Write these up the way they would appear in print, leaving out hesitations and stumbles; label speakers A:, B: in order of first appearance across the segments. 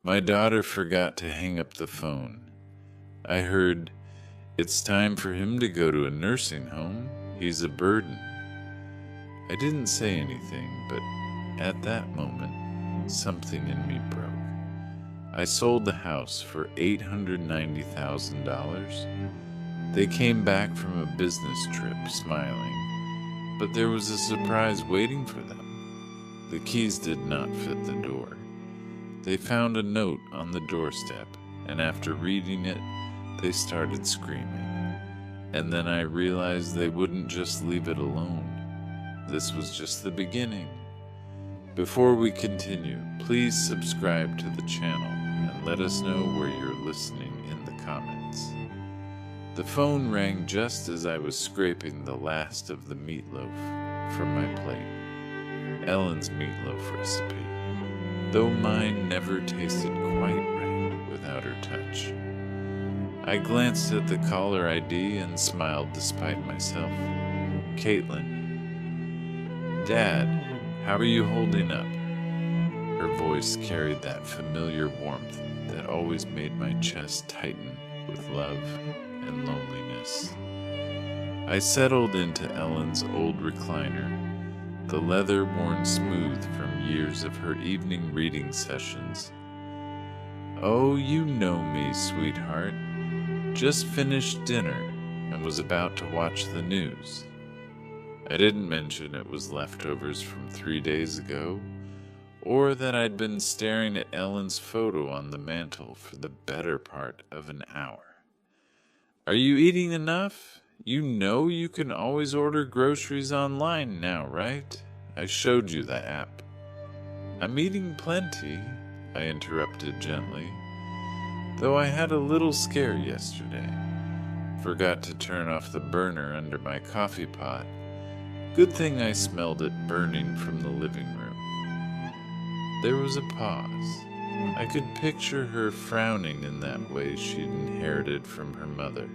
A: My daughter forgot to hang up the phone. I heard, "It's time for him to go to a nursing home. He's a burden." I didn't say anything, but at that moment, something in me broke. I sold the house for $890,000. They came back from a business trip smiling, but there was a surprise waiting for them. The keys did not fit the door. They found a note on the doorstep, and after reading it, they started screaming. And then I realized they wouldn't just leave it alone. This was just the beginning. Before we continue, please subscribe to the channel and let us know where you're listening in the comments. The phone rang just as I was scraping the last of the meatloaf from my plate. Ellen's meatloaf recipe, though mine never tasted quite right without her touch. I glanced at the caller ID and smiled despite myself. Caitlin. "Dad, how are you holding up?" Her voice carried that familiar warmth that always made my chest tighten with love and loneliness. I settled into Ellen's old recliner, the leather worn smooth from years of her evening reading sessions. "Oh, you know me, sweetheart. Just finished dinner and was about to watch the news." I didn't mention it was leftovers from 3 days ago, or that I'd been staring at Ellen's photo on the mantel for the better part of an hour. "Are you eating enough? You know you can always order groceries online now, right? I showed you the app." "I'm eating plenty," I interrupted gently, though I had a little scare yesterday. Forgot to turn off the burner under my coffee pot. Good thing I smelled it burning from the living room. There was a pause. I could picture her frowning in that way she'd inherited from her mother,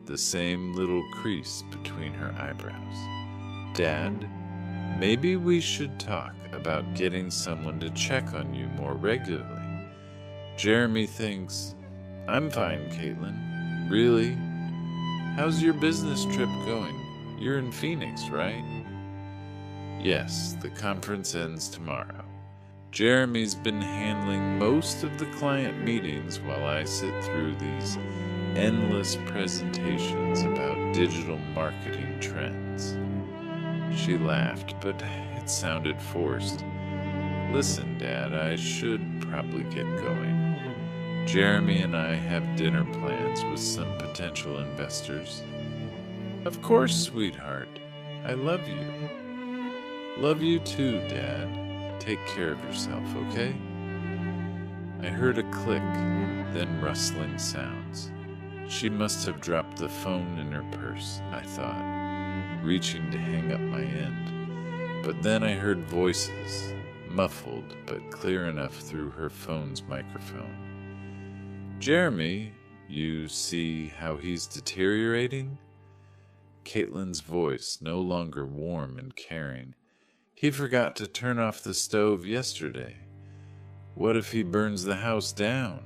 A: the same little crease between her eyebrows. "Dad, maybe we should talk about getting someone to check on you more regularly. Jeremy thinks..." "I'm fine, Caitlin. Really? How's your business trip going? You're in Phoenix, right?" "Yes, the conference ends tomorrow. Jeremy's been handling most of the client meetings while I sit through these endless presentations about digital marketing trends." She laughed, but it sounded forced. "Listen, Dad, I should probably get going. Jeremy and I have dinner plans with some potential investors." "Of course, sweetheart. I love you." "Love you too, Dad. Take care of yourself, okay?" I heard a click, then rustling sounds. She must have dropped the phone in her purse, I thought, reaching to hang up my end. But then I heard voices, muffled but clear enough through her phone's microphone. "Jeremy, you see how he's deteriorating?" Caitlin's voice, no longer warm and caring. "He forgot to turn off the stove yesterday. What if he burns the house down?"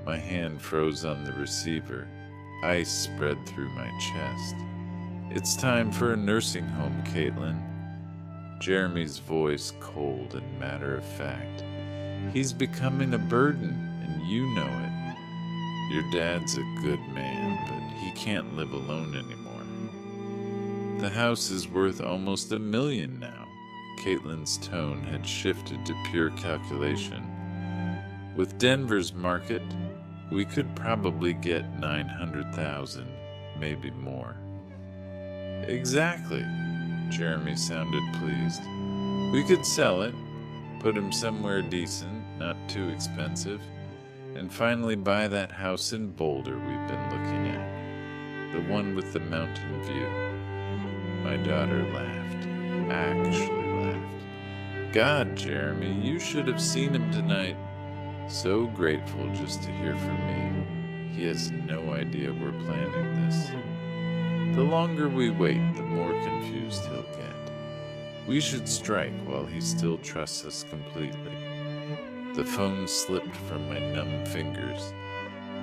A: My hand froze on the receiver. Ice spread through my chest. "It's time for a nursing home, Caitlin." Jeremy's voice cold and matter-of-fact. "He's becoming a burden, and you know it. Your dad's a good man, but he can't live alone anymore. The house is worth almost $1 million now." Caitlin's tone had shifted to pure calculation. "With Denver's market, we could probably get 900,000, maybe more." "Exactly." Jeremy sounded pleased. "We could sell it, put him somewhere decent, not too expensive, and finally buy that house in Boulder we've been looking at, the one with the mountain view." My daughter laughed, actually laughed. "God, Jeremy, you should have seen him tonight. So grateful just to hear from me. He has no idea we're planning this. The longer we wait, the more confused he'll get. We should strike while he still trusts us completely." The phone slipped from my numb fingers,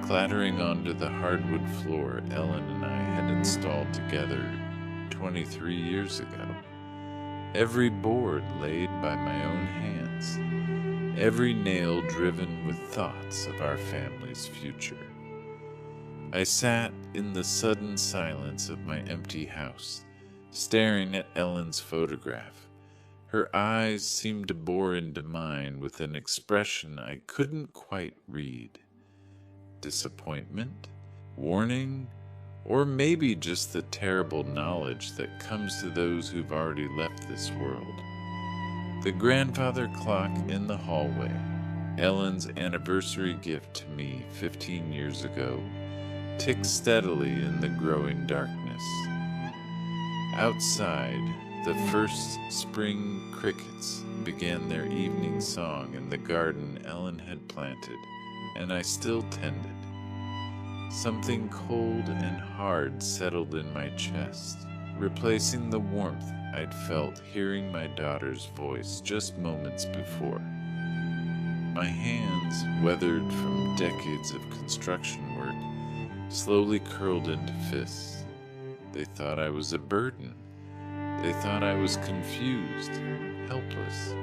A: clattering onto the hardwood floor Ellen and I had installed together 23 years ago. Every board laid by my own hands, every nail driven with thoughts of our family's future. I sat in the sudden silence of my empty house, staring at Ellen's photograph. Her eyes seemed to bore into mine with an expression I couldn't quite read. Disappointment? Warning? Or maybe just the terrible knowledge that comes to those who've already left this world. The grandfather clock in the hallway, Ellen's anniversary gift to me 15 years ago, ticked steadily in the growing darkness. Outside, the first spring crickets began their evening song in the garden Ellen had planted, and I still tended. Something cold and hard settled in my chest, replacing the warmth I'd felt hearing my daughter's voice just moments before. My hands, weathered from decades of construction work, slowly curled into fists. They thought I was a burden. They thought I was confused, helpless,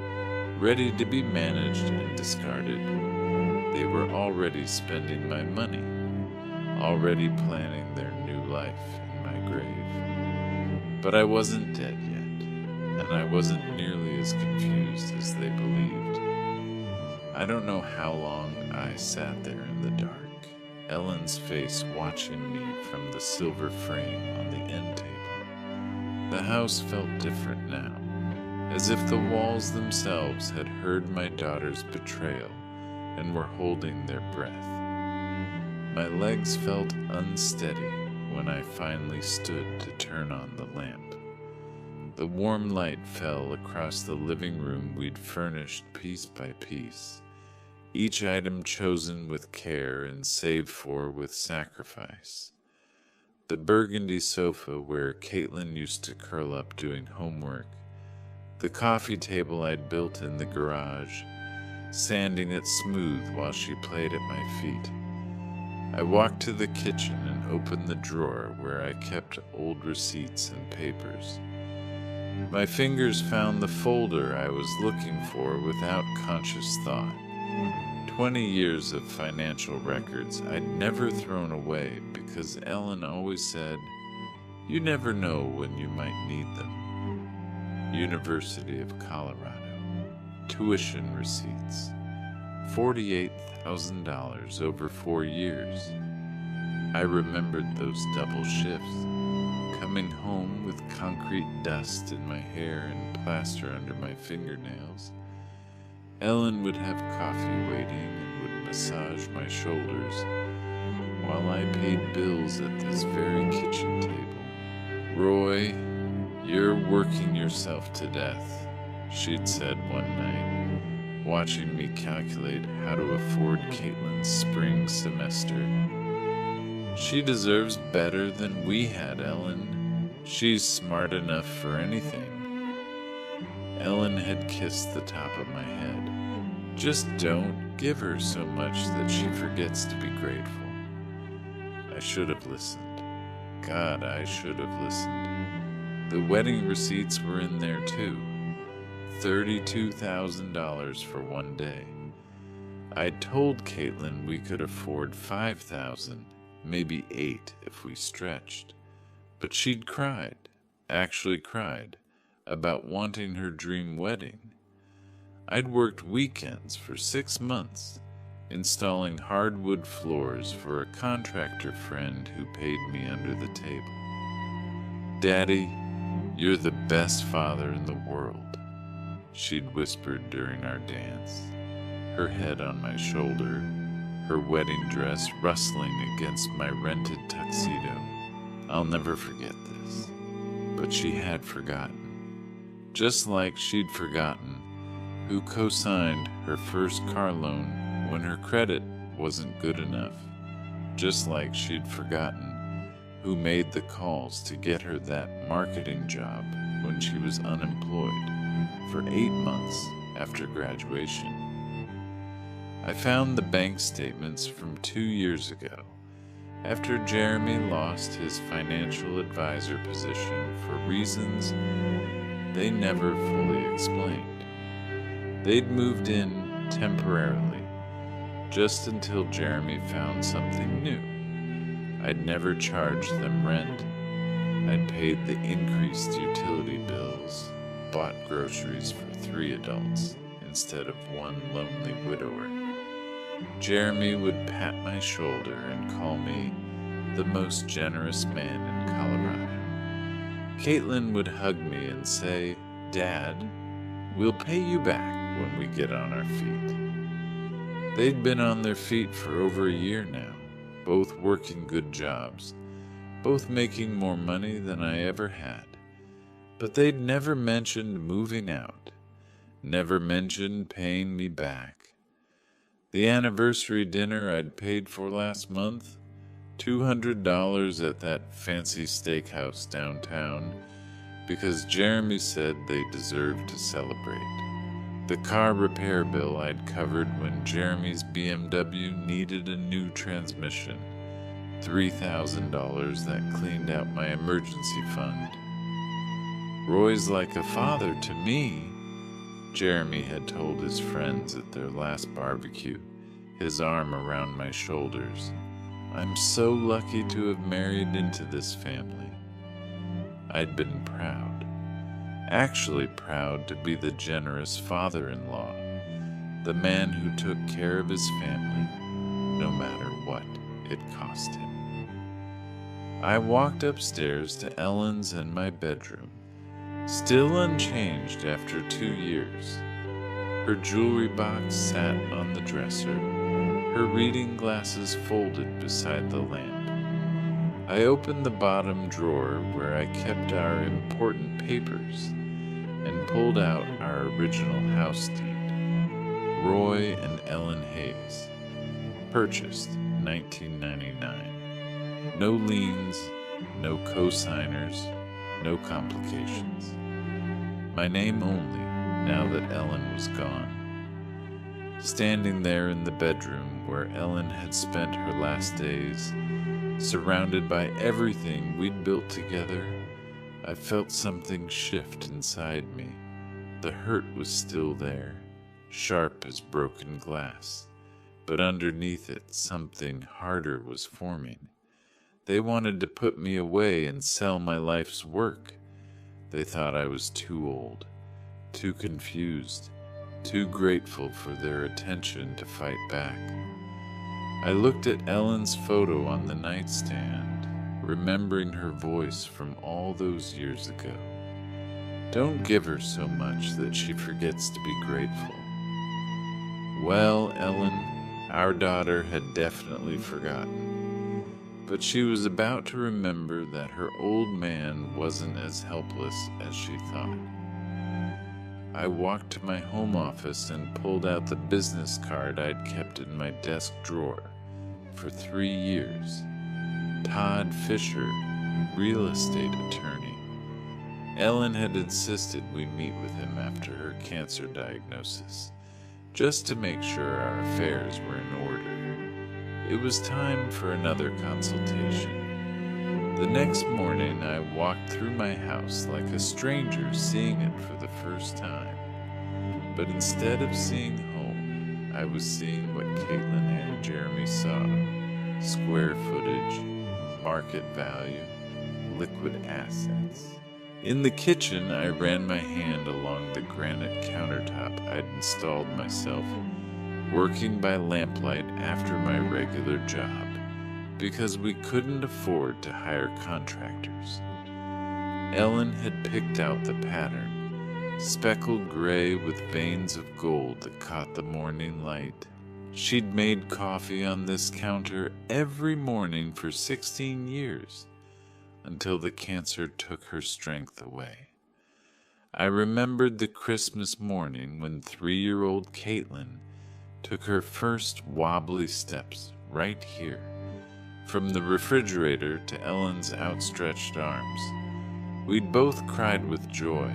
A: ready to be managed and discarded. They were already spending my money, already planning their new life in my grave. But I wasn't dead yet, and I wasn't nearly as confused as they believed. I don't know how long I sat there in the dark, Ellen's face watching me from the silver frame on the end table. The house felt different now, as if the walls themselves had heard my daughter's betrayal and were holding their breath. My legs felt unsteady when I finally stood to turn on the lamp. The warm light fell across the living room we'd furnished piece by piece, each item chosen with care and saved for with sacrifice. The burgundy sofa where Caitlin used to curl up doing homework, the coffee table I'd built in the garage, sanding it smooth while she played at my feet. I walked to the kitchen and opened the drawer where I kept old receipts and papers. My fingers found the folder I was looking for without conscious thought. 20 years of financial records I'd never thrown away because Ellen always said, "You never know when you might need them." University of Colorado. Tuition receipts. $48,000 over 4 years. I remembered those double shifts, coming home with concrete dust in my hair and plaster under my fingernails. Ellen would have coffee waiting and would massage my shoulders while I paid bills at this very kitchen table. "Roy, you're working yourself to death," she'd said one night, watching me calculate how to afford Caitlin's spring semester. "She deserves better than we had, Ellen. She's smart enough for anything." Ellen had kissed the top of my head. "Just don't give her so much that she forgets to be grateful." I should have listened. God, I should have listened. The wedding receipts were in there too. $32,000 for one day. I'd told Caitlin we could afford $5,000, maybe $8,000 if we stretched. But she'd cried, actually cried, about wanting her dream wedding. I'd worked weekends for 6 months, installing hardwood floors for a contractor friend who paid me under the table. "Daddy, you're the best father in the world," she'd whispered during our dance, her head on my shoulder, her wedding dress rustling against my rented tuxedo. I'll never forget this. But she had forgotten. Just like she'd forgotten who co-signed her first car loan when her credit wasn't good enough. Just like she'd forgotten who made the calls to get her that marketing job when she was unemployed for 8 months after graduation. I found the bank statements from 2 years ago, after Jeremy lost his financial advisor position for reasons they never fully explained. They'd moved in temporarily, just until Jeremy found something new. I'd never charged them rent. I'd paid the increased utility bills, bought groceries for 3 adults instead of one lonely widower. Jeremy would pat my shoulder and call me the most generous man in Colorado. Caitlin would hug me and say, "Dad, we'll pay you back when we get on our feet." They'd been on their feet for over a year now, both working good jobs, both making more money than I ever had. But they'd never mentioned moving out, never mentioned paying me back. The anniversary dinner I'd paid for last month, $200 at that fancy steakhouse downtown, because Jeremy said they deserved to celebrate. The car repair bill I'd covered when Jeremy's BMW needed a new transmission, $3,000 that cleaned out my emergency fund. "Roy's like a father to me," Jeremy had told his friends at their last barbecue, his arm around my shoulders. "I'm so lucky to have married into this family." I'd been proud, actually proud to be the generous father-in-law, the man who took care of his family, no matter what it cost him. I walked upstairs to Ellen's and my bedroom, still unchanged after 2 years. Her jewelry box sat on the dresser, her reading glasses folded beside the lamp. I opened the bottom drawer where I kept our important papers and pulled out our original house deed. Roy and Ellen Hayes. Purchased 1999. No liens, no co-signers, no complications. My name only, now that Ellen was gone. Standing there in the bedroom where Ellen had spent her last days, surrounded by everything we'd built together, I felt something shift inside me. The hurt was still there, sharp as broken glass, but underneath it something harder was forming. They wanted to put me away and sell my life's work. They thought I was too old, too confused, too grateful for their attention to fight back. I looked at Ellen's photo on the nightstand, remembering her voice from all those years ago. Don't give her so much that she forgets to be grateful. Well, Ellen, our daughter had definitely forgotten, but she was about to remember that her old man wasn't as helpless as she thought. I walked to my home office and pulled out the business card I'd kept in my desk drawer for 3 years. Todd Fisher, real estate attorney. Ellen had insisted we meet with him after her cancer diagnosis, just to make sure our affairs were in order. It was time for another consultation. The next morning, I walked through my house like a stranger seeing it for the first time. But instead of seeing home, I was seeing what Caitlin and Jeremy saw: square footage, market value, liquid assets. In the kitchen, I ran my hand along the granite countertop I'd installed myself, working by lamplight after my regular job, because we couldn't afford to hire contractors. Ellen had picked out the pattern, speckled gray with veins of gold that caught the morning light. She'd made coffee on this counter every morning for 16 years, until the cancer took her strength away. I remembered the Christmas morning when 3-year-old Caitlin took her first wobbly steps right here, from the refrigerator to Ellen's outstretched arms. We'd both cried with joy,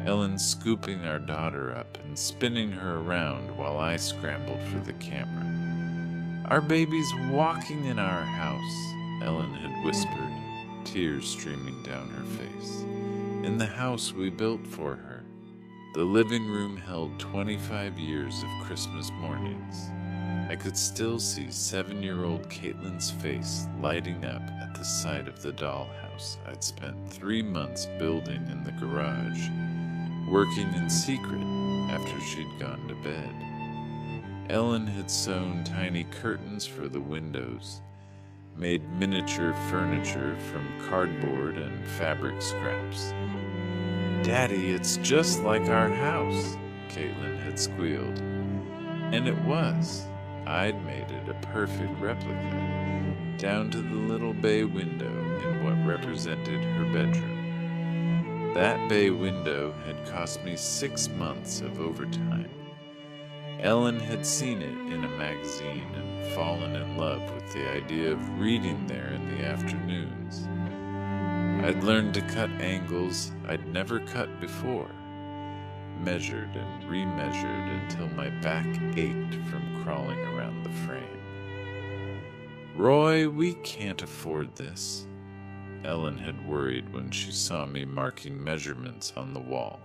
A: Ellen scooping our daughter up and spinning her around while I scrambled for the camera. "Our baby's walking in our house," Ellen had whispered, tears streaming down her face. "In the house we built for her." The living room held 25 years of Christmas mornings. I could still see 7-year-old Caitlin's face lighting up at the sight of the dollhouse I'd spent 3 months building in the garage, working in secret after she'd gone to bed. Ellen had sewn tiny curtains for the windows, made miniature furniture from cardboard and fabric scraps. "Daddy, it's just like our house," Caitlin had squealed. And it was. I'd made it a perfect replica, down to the little bay window in what represented her bedroom. That bay window had cost me 6 months of overtime. Ellen had seen it in a magazine and fallen in love with the idea of reading there in the afternoons. I'd learned to cut angles I'd never cut before, measured and remeasured until my back ached from crawling around the frame. "Roy, we can't afford this," Ellen had worried when she saw me marking measurements on the wall.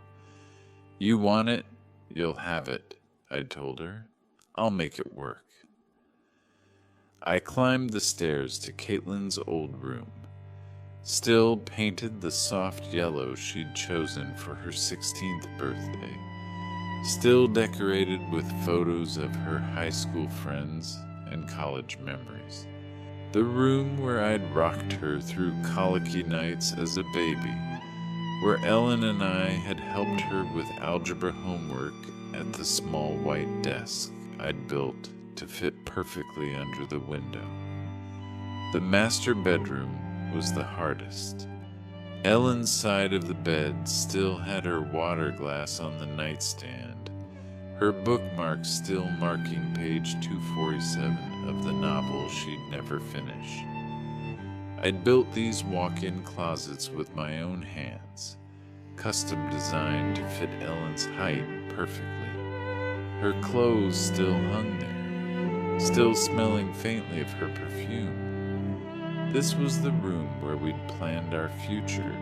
A: "You want it, you'll have it," I told her. "I'll make it work." I climbed the stairs to Caitlin's old room, still painted the soft yellow she'd chosen for her 16th birthday, still decorated with photos of her high school friends and college memories. The room where I'd rocked her through colicky nights as a baby, where Ellen and I had helped her with algebra homework at the small white desk I'd built to fit perfectly under the window. The master bedroom was the hardest. Ellen's side of the bed still had her water glass on the nightstand, her bookmarks still marking page 247 of the novel she'd never finished. I'd built these walk-in closets with my own hands, custom designed to fit Ellen's height perfectly. Her clothes still hung there, still smelling faintly of her perfume. This was the room where we'd planned our future,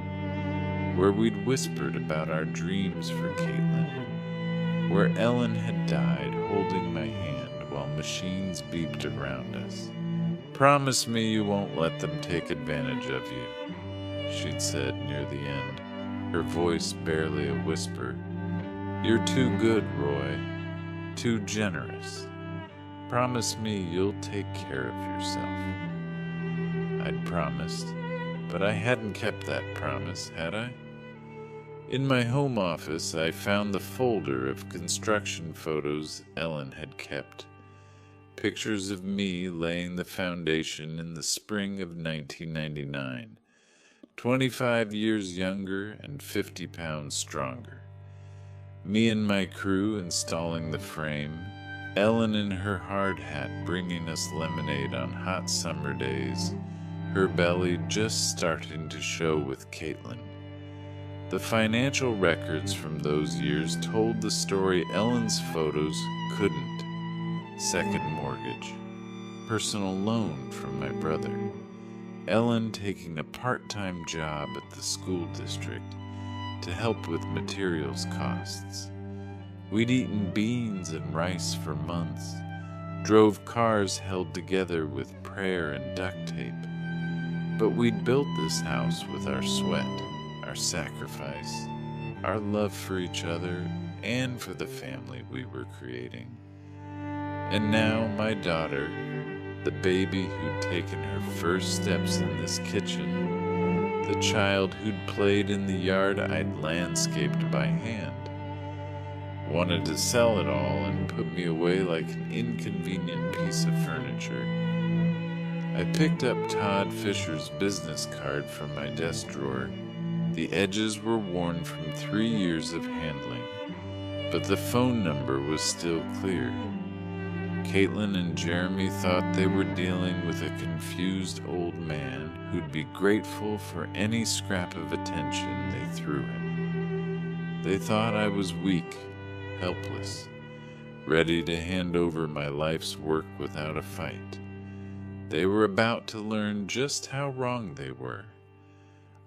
A: where we'd whispered about our dreams for Caitlin, where Ellen had died holding my hand while machines beeped around us. "Promise me you won't let them take advantage of you," she'd said near the end, her voice barely a whisper. "You're too good, Roy, too generous. Promise me you'll take care of yourself." I'd promised, but I hadn't kept that promise, had I? In my home office, I found the folder of construction photos Ellen had kept. Pictures of me laying the foundation in the spring of 1999, 25 years younger and 50 pounds stronger. Me and my crew installing the frame, Ellen in her hard hat bringing us lemonade on hot summer days, her belly just starting to show with Caitlin. The financial records from those years told the story Ellen's photos couldn't. Second mortgage, personal loan from my brother, Ellen taking a part-time job at the school district to help with materials costs. We'd eaten beans and rice for months, drove cars held together with prayer and duct tape. But we'd built this house with our sweat, our sacrifice, our love for each other and for the family we were creating. And now my daughter, the baby who'd taken her first steps in this kitchen, the child who'd played in the yard I'd landscaped by hand, wanted to sell it all and put me away like an inconvenient piece of furniture. I picked up Todd Fisher's business card from my desk drawer. The edges were worn from 3 years of handling, but the phone number was still clear. Caitlin and Jeremy thought they were dealing with a confused old man who'd be grateful for any scrap of attention they threw him. They thought I was weak, helpless, ready to hand over my life's work without a fight. They were about to learn just how wrong they were.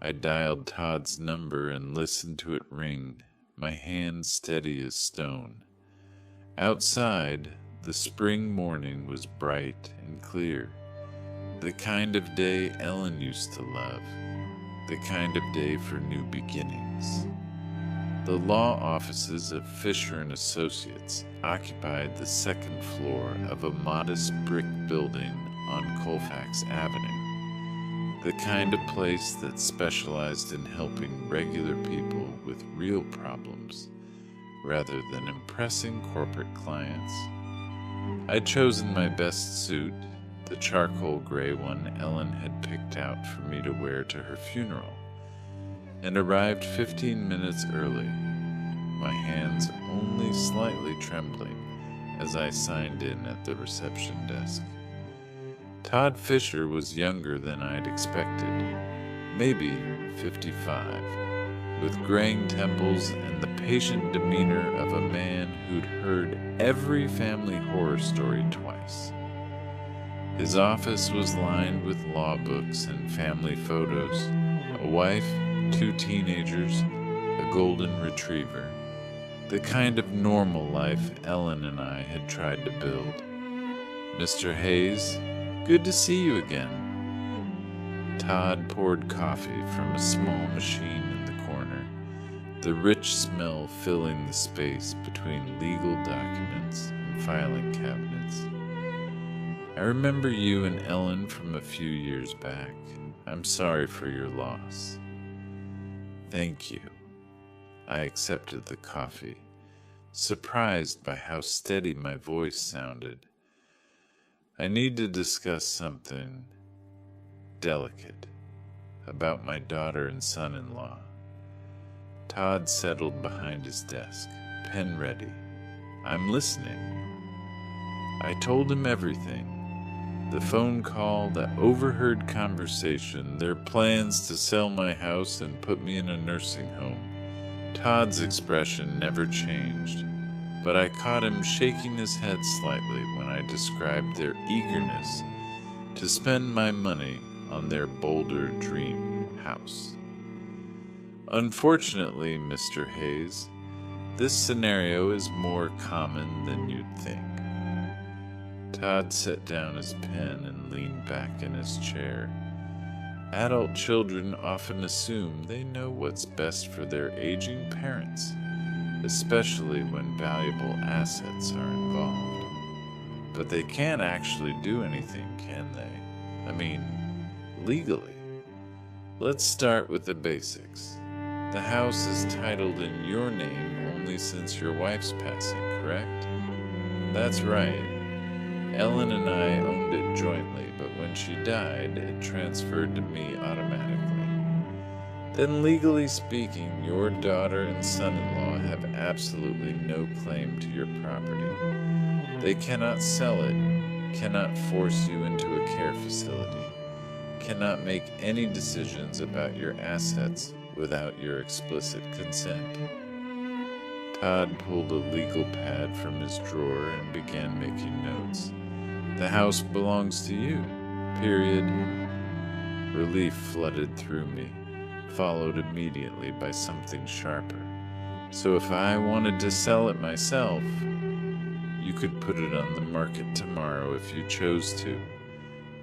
A: I dialed Todd's number and listened to it ring, my hand steady as stone. Outside, the spring morning was bright and clear, the kind of day Ellen used to love, the kind of day for new beginnings. The law offices of Fisher & Associates occupied the second floor of a modest brick building on Colfax Avenue, the kind of place that specialized in helping regular people with real problems rather than impressing corporate clients. I'd chosen my best suit, the charcoal gray one Ellen had picked out for me to wear to her funeral, and arrived 15 minutes early, my hands only slightly trembling as I signed in at the reception desk. Todd Fisher was younger than I'd expected, maybe 55, with graying temples and the patient demeanor of a man who'd heard every family horror story twice. His office was lined with law books and family photos, a wife, 2 teenagers, a golden retriever, the kind of normal life Ellen and I had tried to build. "Mr. Hayes, good to see you again." Todd poured coffee from a small machine in the corner, the rich smell filling the space between legal documents and filing cabinets. "I remember you and Ellen from a few years back. I'm sorry for your loss." "Thank you." I accepted the coffee, surprised by how steady my voice sounded. "I need to discuss something delicate about my daughter and son-in-law." Todd settled behind his desk, pen ready. "I'm listening." I told him everything. The phone call, the overheard conversation, their plans to sell my house and put me in a nursing home. Todd's expression never changed, but I caught him shaking his head slightly when I described their eagerness to spend my money on their Boulder dream house. "Unfortunately, Mr. Hayes, this scenario is more common than you'd think." Todd set down his pen and leaned back in his chair. "Adult children often assume they know what's best for their aging parents, especially when valuable assets are involved. But they can't actually do anything, can they? I mean, legally. Let's start with the basics. The house is titled in your name only since your wife's passing, correct?" "That's right. Ellen and I owned it jointly, but when she died, it transferred to me automatically. Then, legally speaking, your daughter and son-in-law have absolutely no claim to your property. They cannot sell it, cannot force you into a care facility, cannot make any decisions about your assets without your explicit consent." Todd pulled a legal pad from his drawer and began making notes. "The house belongs to you, period." Relief flooded through me, followed immediately by something sharper. "So if I wanted to sell it myself, you could put it on the market tomorrow if you chose to.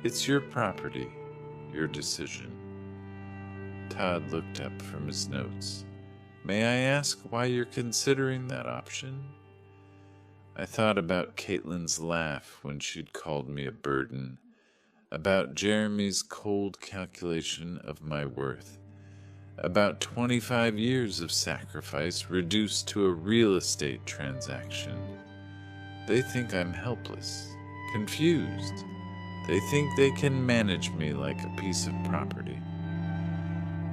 A: It's your property, your decision." Todd looked up from his notes. "May I ask why you're considering that option?" I thought about Caitlin's laugh when she'd called me a burden, about Jeremy's cold calculation of my worth, about 25 years of sacrifice reduced to a real estate transaction. They think I'm helpless, confused. They think they can manage me like a piece of property.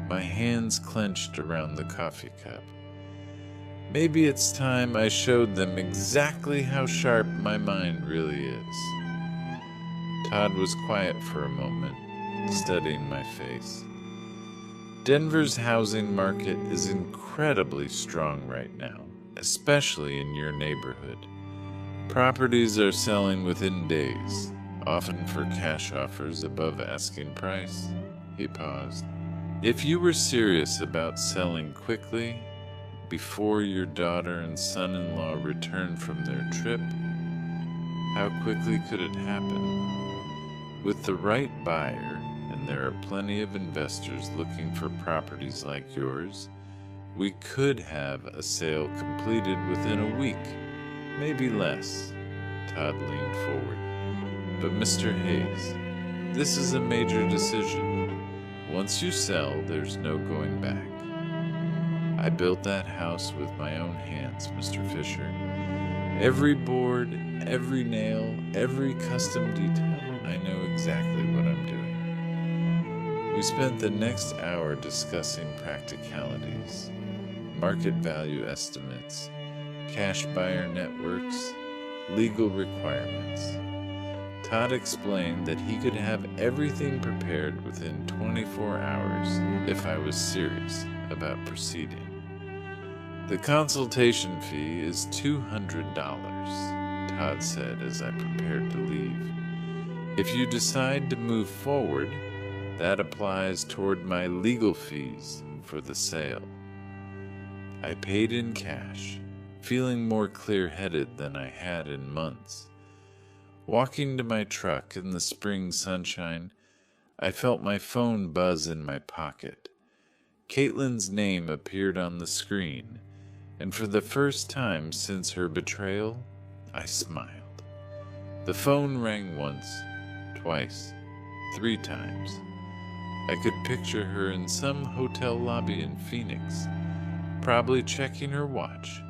A: My hands clenched around the coffee cup. Maybe it's time I showed them exactly how sharp my mind really is. Todd was quiet for a moment, studying my face. Denver's housing market is incredibly strong right now, especially in your neighborhood. Properties are selling within days, often for cash offers above asking price. He paused. If you were serious about selling quickly, before your daughter and son-in-law return from their trip, how quickly could it happen? With the right buyer, and there are plenty of investors looking for properties like yours, we could have a sale completed within a week, maybe less. Todd leaned forward. But Mr. Hayes, this is a major decision. Once you sell, there's no going back. I built that house with my own hands, Mr. Fisher. Every board, every nail, every custom detail, I know exactly what I'm doing. We spent the next hour discussing practicalities, market value estimates, cash buyer networks, legal requirements. Todd explained that he could have everything prepared within 24 hours if I was serious about proceeding. The consultation fee is $200, Todd said as I prepared to leave. If you decide to move forward, that applies toward my legal fees for the sale. I paid in cash, feeling more clear-headed than I had in months. Walking to my truck in the spring sunshine, I felt my phone buzz in my pocket. Caitlin's name appeared on the screen, and for the first time since her betrayal, I smiled. The phone rang once, twice, 3 times. I could picture her in some hotel lobby in Phoenix, probably checking her watch,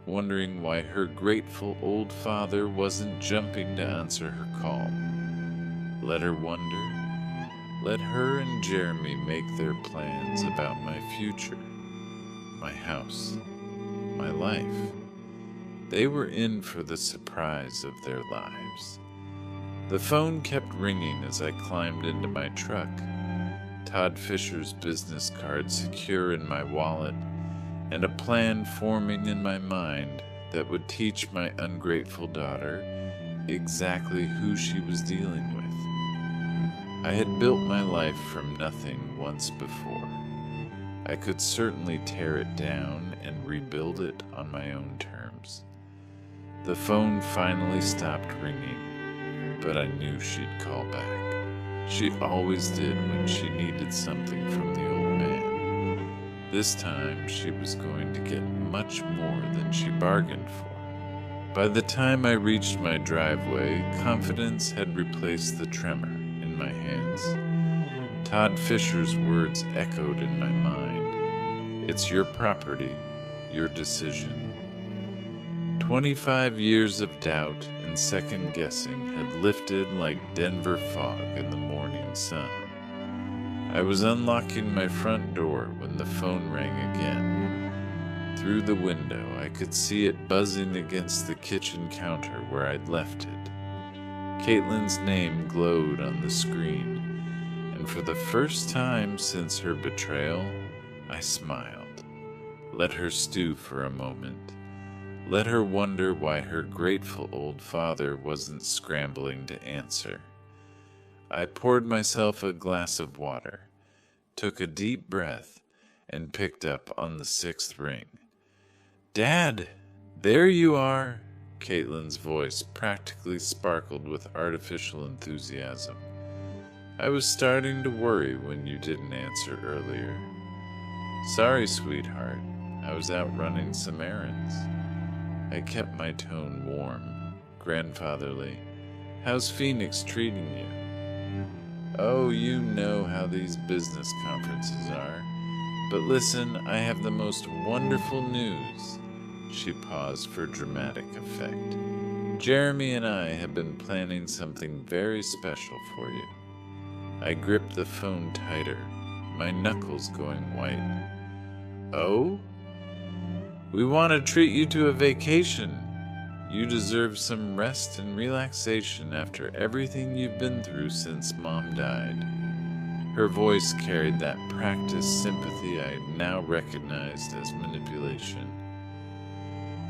A: wondering why her grateful old father wasn't jumping to answer her call. Let her wonder. Let her and Jeremy make their plans about my future, my house, my life. They were in for the surprise of their lives. The phone kept ringing as I climbed into my truck, Todd Fisher's business card secure in my wallet, and a plan forming in my mind that would teach my ungrateful daughter exactly who she was dealing with. I had built my life from nothing once before. I could certainly tear it down and rebuild it on my own terms. The phone finally stopped ringing, but I knew she'd call back. She always did when she needed something from the old man. This time she was going to get much more than she bargained for. By the time I reached my driveway, confidence had replaced the tremor in my hands. Todd Fisher's words echoed in my mind. It's your property, your decision. 25 years of doubt and second-guessing had lifted like Denver fog in the morning sun. I was unlocking my front door when the phone rang again. Through the window, I could see it buzzing against the kitchen counter where I'd left it. Caitlin's name glowed on the screen, and for the first time since her betrayal, I smiled. Let her stew for a moment. Let her wonder why her grateful old father wasn't scrambling to answer. I poured myself a glass of water, took a deep breath, and picked up on the 6th ring. "Dad, there you are!" Caitlin's voice practically sparkled with artificial enthusiasm. "I was starting to worry when you didn't answer earlier." "Sorry, sweetheart. I was out running some errands." I kept my tone warm, grandfatherly. "How's Phoenix treating you?" "Oh, you know how these business conferences are. But listen, I have the most wonderful news." She paused for dramatic effect. "Jeremy and I have been planning something very special for you." I gripped the phone tighter, my knuckles going white. "Oh?" "We want to treat you to a vacation. You deserve some rest and relaxation after everything you've been through since Mom died." Her voice carried that practiced sympathy I now recognized as manipulation.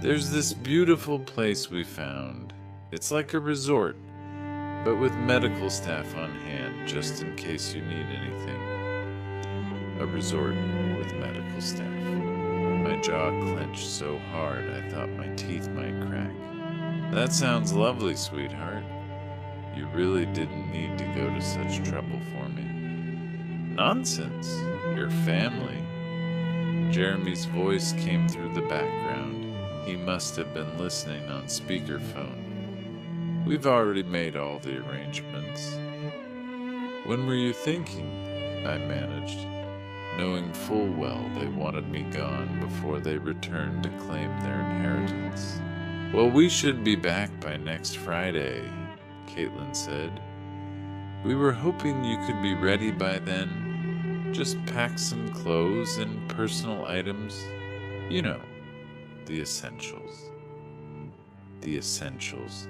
A: "There's this beautiful place we found. It's like a resort, but with medical staff on hand just in case you need anything." A resort with medical staff. My jaw clenched so hard I thought my teeth might crack. "That sounds lovely, sweetheart. You really didn't need to go to such trouble for me." "Nonsense. Your family." Jeremy's voice came through the background. He must have been listening on speakerphone. "We've already made all the arrangements." "When were you thinking?" I managed, knowing full well they wanted me gone before they returned to claim their inheritance. "Well, we should be back by next Friday," Caitlin said. "We were hoping you could be ready by then. Just pack some clothes and personal items. You know, the essentials." The essentials.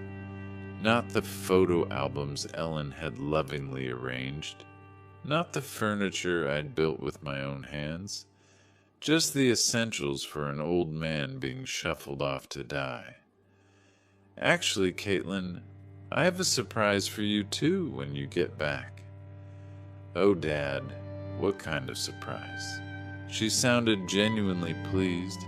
A: Not the photo albums Ellen had lovingly arranged. Not the furniture I'd built with my own hands. Just the essentials for an old man being shuffled off to die. "Actually, Caitlin, I have a surprise for you too when you get back." "Oh, Dad, what kind of surprise?" She sounded genuinely pleased,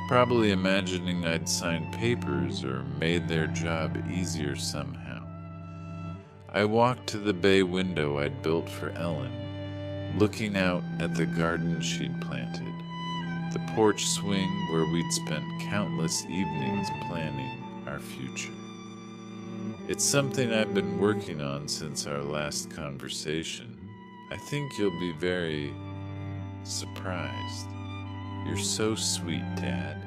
A: probably imagining I'd signed papers or made their job easier somehow. I walked to the bay window I'd built for Ellen, looking out at the garden she'd planted, the porch swing where we'd spent countless evenings planning our future. "It's something I've been working on since our last conversation. I think you'll be very surprised. You're so sweet, Dad.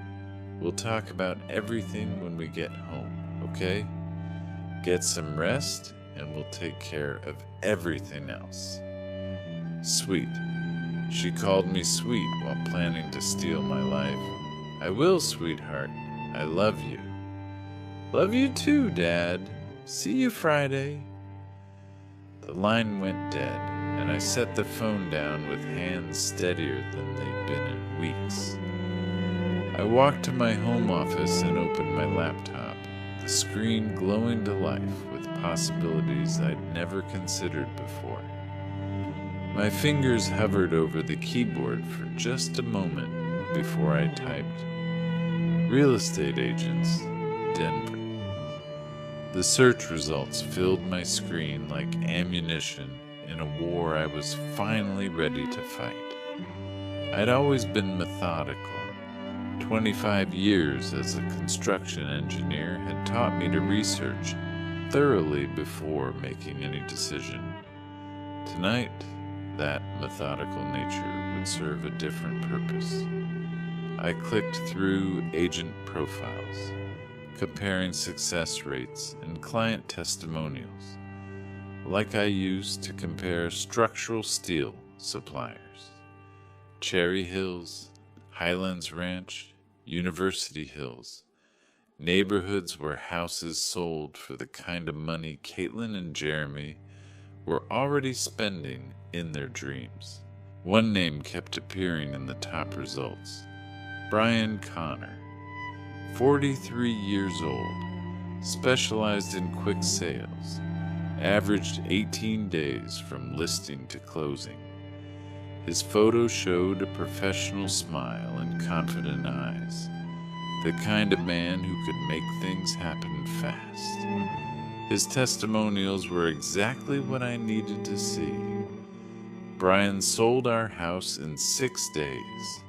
A: We'll talk about everything when we get home, okay? Get some rest, and we'll take care of everything else." Sweet. She called me sweet while planning to steal my life. "I will, sweetheart. I love you." "Love you too, Dad. See you Friday." The line went dead, and I set the phone down with hands steadier than they'd been in weeks. I walked to my home office and opened my laptop, the screen glowing to life with possibilities I'd never considered before. My fingers hovered over the keyboard for just a moment before I typed, "Real estate agents, Denver." The search results filled my screen like ammunition in a war I was finally ready to fight. I'd always been methodical. 25 years as a construction engineer had taught me to research thoroughly before making any decision. Tonight, that methodical nature would serve a different purpose. I clicked through agent profiles, comparing success rates and client testimonials, like I used to compare structural steel suppliers. Cherry Hills, Highlands Ranch, University Hills, neighborhoods where houses sold for the kind of money Caitlin and Jeremy were already spending in their dreams. One name kept appearing in the top results: Brian Connor, 43 years old, specialized in quick sales, averaged 18 days from listing to closing. His photo showed a professional smile and confident eyes, the kind of man who could make things happen fast. His testimonials were exactly what I needed to see. Brian sold our house in 6 days.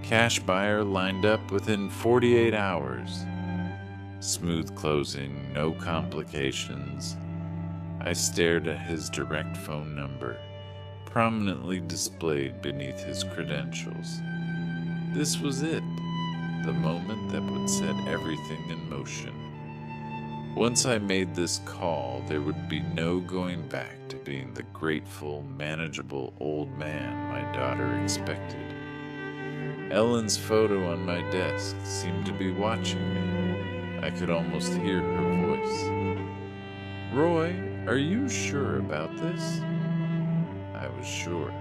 A: Cash buyer lined up within 48 hours. Smooth closing, no complications. I stared at his direct phone number, prominently displayed beneath his credentials. This was it, the moment that would set everything in motion. Once I made this call, there would be no going back to being the grateful, manageable old man my daughter expected. Ellen's photo on my desk seemed to be watching me. I could almost hear her voice. "Roy, are you sure about this?" I was sure.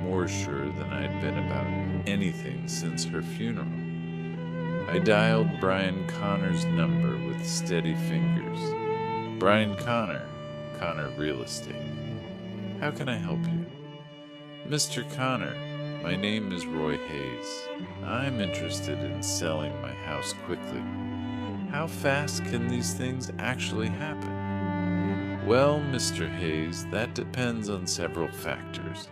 A: More sure than I'd been about anything since her funeral. I dialed Brian Connor's number with steady fingers. Brian Connor, Connor Real Estate. How can I help you? Mr. Connor, my name is Roy Hayes. I'm interested in selling my house quickly. How fast can these things actually happen? Well, Mr. Hayes, that depends on several factors.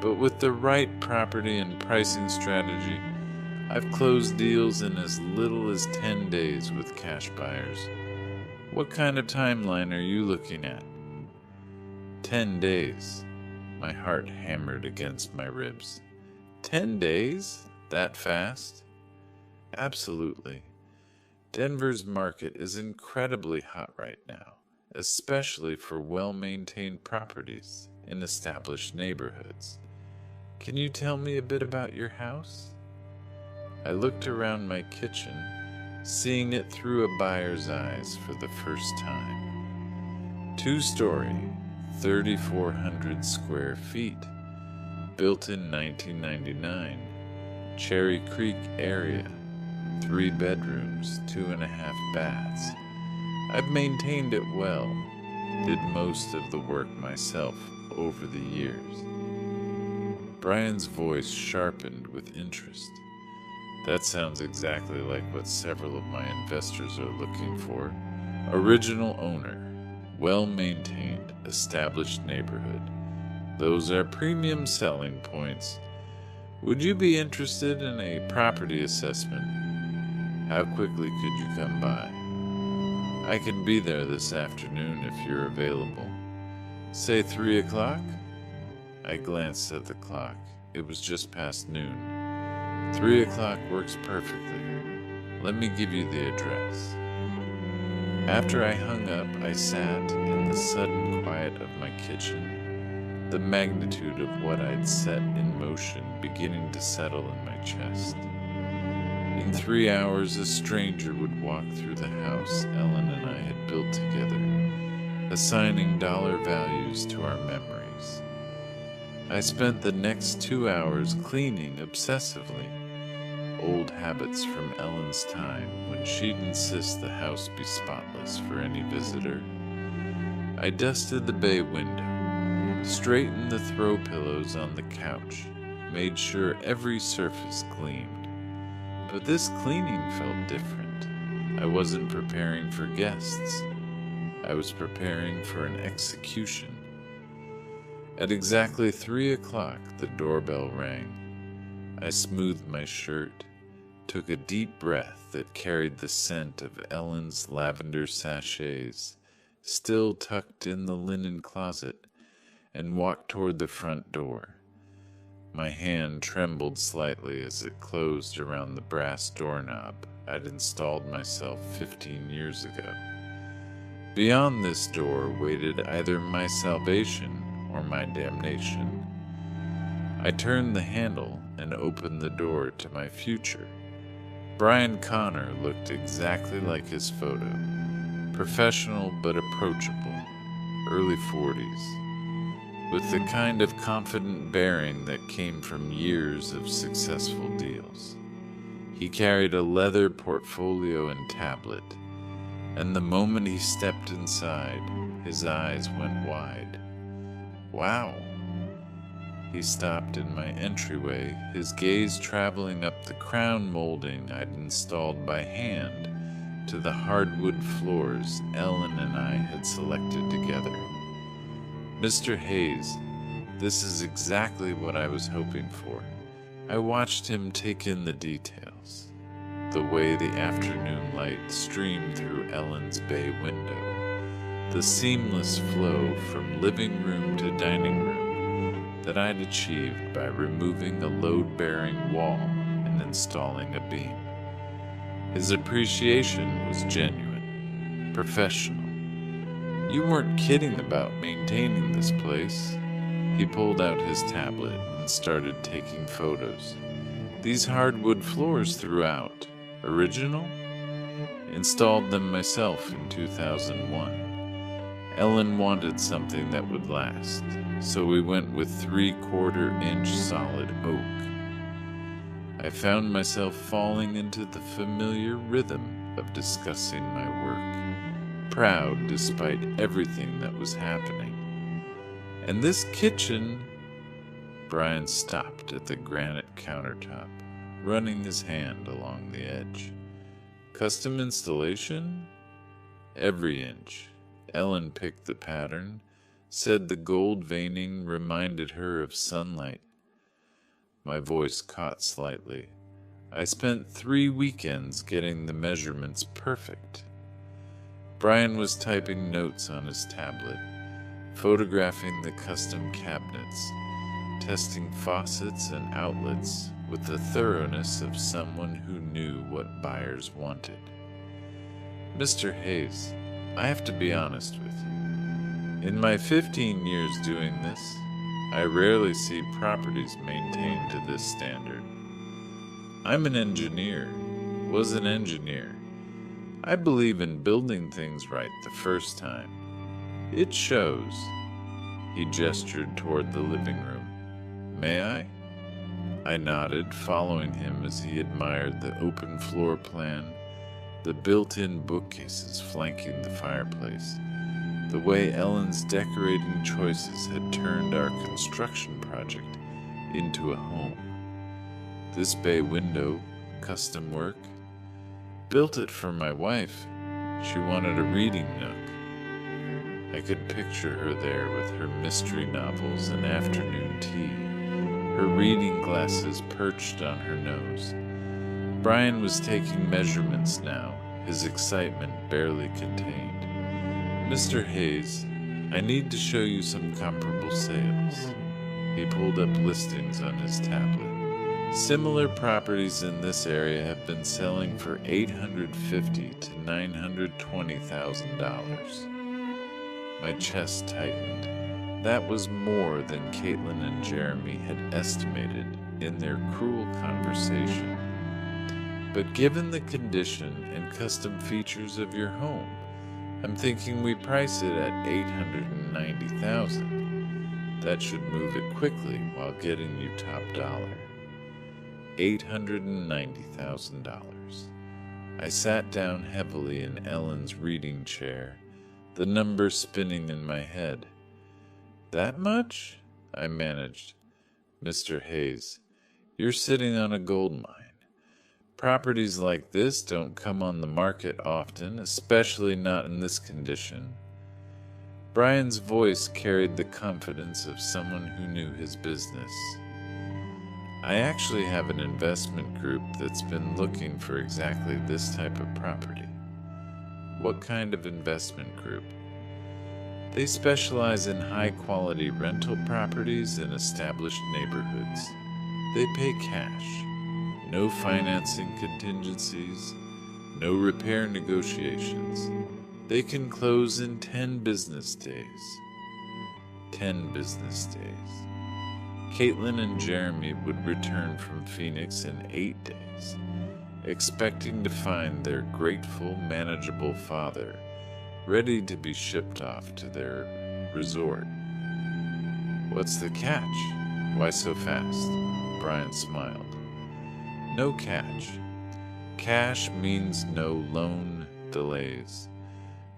A: But with the right property and pricing strategy, I've closed deals in as little as 10 days with cash buyers. What kind of timeline are you looking at? 10 days. My heart hammered against my ribs. 10 days? That fast? Absolutely. Denver's market is incredibly hot right now, especially for well-maintained properties in established neighborhoods. Can you tell me a bit about your house? I looked around my kitchen, seeing it through a buyer's eyes for the first time. 2-story, 3,400 square feet, built in 1999, Cherry Creek area, 3 bedrooms, 2.5 baths. I've maintained it well, did most of the work myself over the years. Brian's voice sharpened with interest. That sounds exactly like what several of my investors are looking for. Original owner, well-maintained, established neighborhood. Those are premium selling points. Would you be interested in a property assessment? How quickly could you come by? I can be there this afternoon if you're available. Say 3 o'clock? I glanced at the clock. It was just past noon. 3 o'clock works perfectly. Let me give you the address. After I hung up, I sat in the sudden quiet of my kitchen, the magnitude of what I'd set in motion beginning to settle in my chest. In 3 hours, a stranger would walk through the house Ellen and I had built together, assigning dollar values to our memories. I spent the next 2 hours cleaning obsessively, old habits from Ellen's time when she'd insist the house be spotless for any visitor. I dusted the bay window, straightened the throw pillows on the couch, made sure every surface gleamed. But this cleaning felt different. I wasn't preparing for guests. I was preparing for an execution. At exactly 3 o'clock, the doorbell rang. I smoothed my shirt, took a deep breath that carried the scent of Ellen's lavender sachets, still tucked in the linen closet, and walked toward the front door. My hand trembled slightly as it closed around the brass doorknob I'd installed myself 15 years ago. Beyond this door waited either my salvation or my damnation. I turned the handle and opened the door to my future. Brian Connor looked exactly like his photo, professional but approachable, early 40s, with the kind of confident bearing that came from years of successful deals. He carried a leather portfolio and tablet, and the moment he stepped inside, his eyes went wide. Wow! He stopped in my entryway, his gaze traveling up the crown molding I'd installed by hand to the hardwood floors Ellen and I had selected together. Mr. Hayes, this is exactly what I was hoping for. I watched him take in the details, the way the afternoon light streamed through Ellen's bay window, the seamless flow from living room to dining room that I'd achieved by removing a load-bearing wall and installing a beam. His appreciation was genuine, professional. You weren't kidding about maintaining this place. He pulled out his tablet and started taking photos. These hardwood floors throughout, original? Installed them myself in 2001. Ellen wanted something that would last, so we went with 3/4-inch solid oak. I found myself falling into the familiar rhythm of discussing my work, proud despite everything that was happening. And this kitchen... Brian stopped at the granite countertop, running his hand along the edge. Custom installation? Every inch. Ellen picked the pattern, said the gold veining reminded her of sunlight. My voice caught slightly. I spent 3 weekends getting the measurements perfect. Brian was typing notes on his tablet, photographing the custom cabinets, testing faucets and outlets with the thoroughness of someone who knew what buyers wanted. Mr. Hayes, I have to be honest with you. In my 15 years doing this, I rarely see properties maintained to this standard. I'm an engineer, was an engineer. I believe in building things right the first time. It shows. He gestured toward the living room. May I? I nodded, following him as he admired the open floor plan, the built-in bookcases flanking the fireplace, the way Ellen's decorating choices had turned our construction project into a home. This bay window, custom work, built it for my wife. She wanted a reading nook. I could picture her there with her mystery novels and afternoon tea, her reading glasses perched on her nose. Brian was taking measurements now, his excitement barely contained. Mr. Hayes, I need to show you some comparable sales. He pulled up listings on his tablet. Similar properties in this area have been selling for $850,000 to $920,000. My chest tightened. That was more than Caitlin and Jeremy had estimated in their cruel conversation. But given the condition and custom features of your home, I'm thinking we price it at $890,000. That should move it quickly while getting you top dollar. $890,000. I sat down heavily in Ellen's reading chair, the number spinning in my head. That much? I managed. Mr. Hayes, you're sitting on a gold mine. Properties like this don't come on the market often, especially not in this condition. Brian's voice carried the confidence of someone who knew his business. I actually have an investment group that's been looking for exactly this type of property. What kind of investment group? They specialize in high-quality rental properties in established neighborhoods. They pay cash. No financing contingencies, no repair negotiations. They can close in 10 business days. 10 business days. Caitlin and Jeremy would return from Phoenix in 8 days, expecting to find their grateful, manageable father ready to be shipped off to their resort. What's the catch? Why so fast? Brian smiled. No catch. Cash means no loan delays,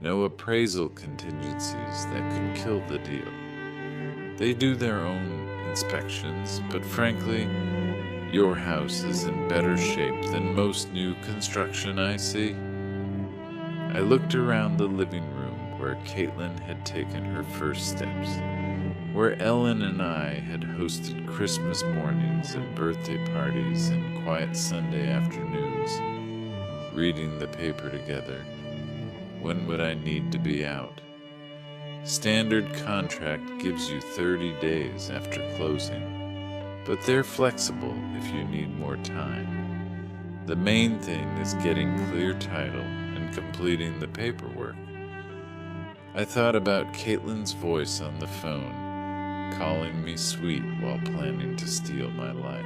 A: no appraisal contingencies that could kill the deal. They do their own inspections, but frankly, your house is in better shape than most new construction I see. I looked around the living room where Caitlin had taken her first steps, where Ellen and I had hosted Christmas mornings and birthday parties and quiet Sunday afternoons, reading the paper together. When would I need to be out? Standard contract gives you 30 days after closing, but they're flexible if you need more time. The main thing is getting clear title and completing the paperwork. I thought about Caitlin's voice on the phone, calling me sweet while planning to steal my life.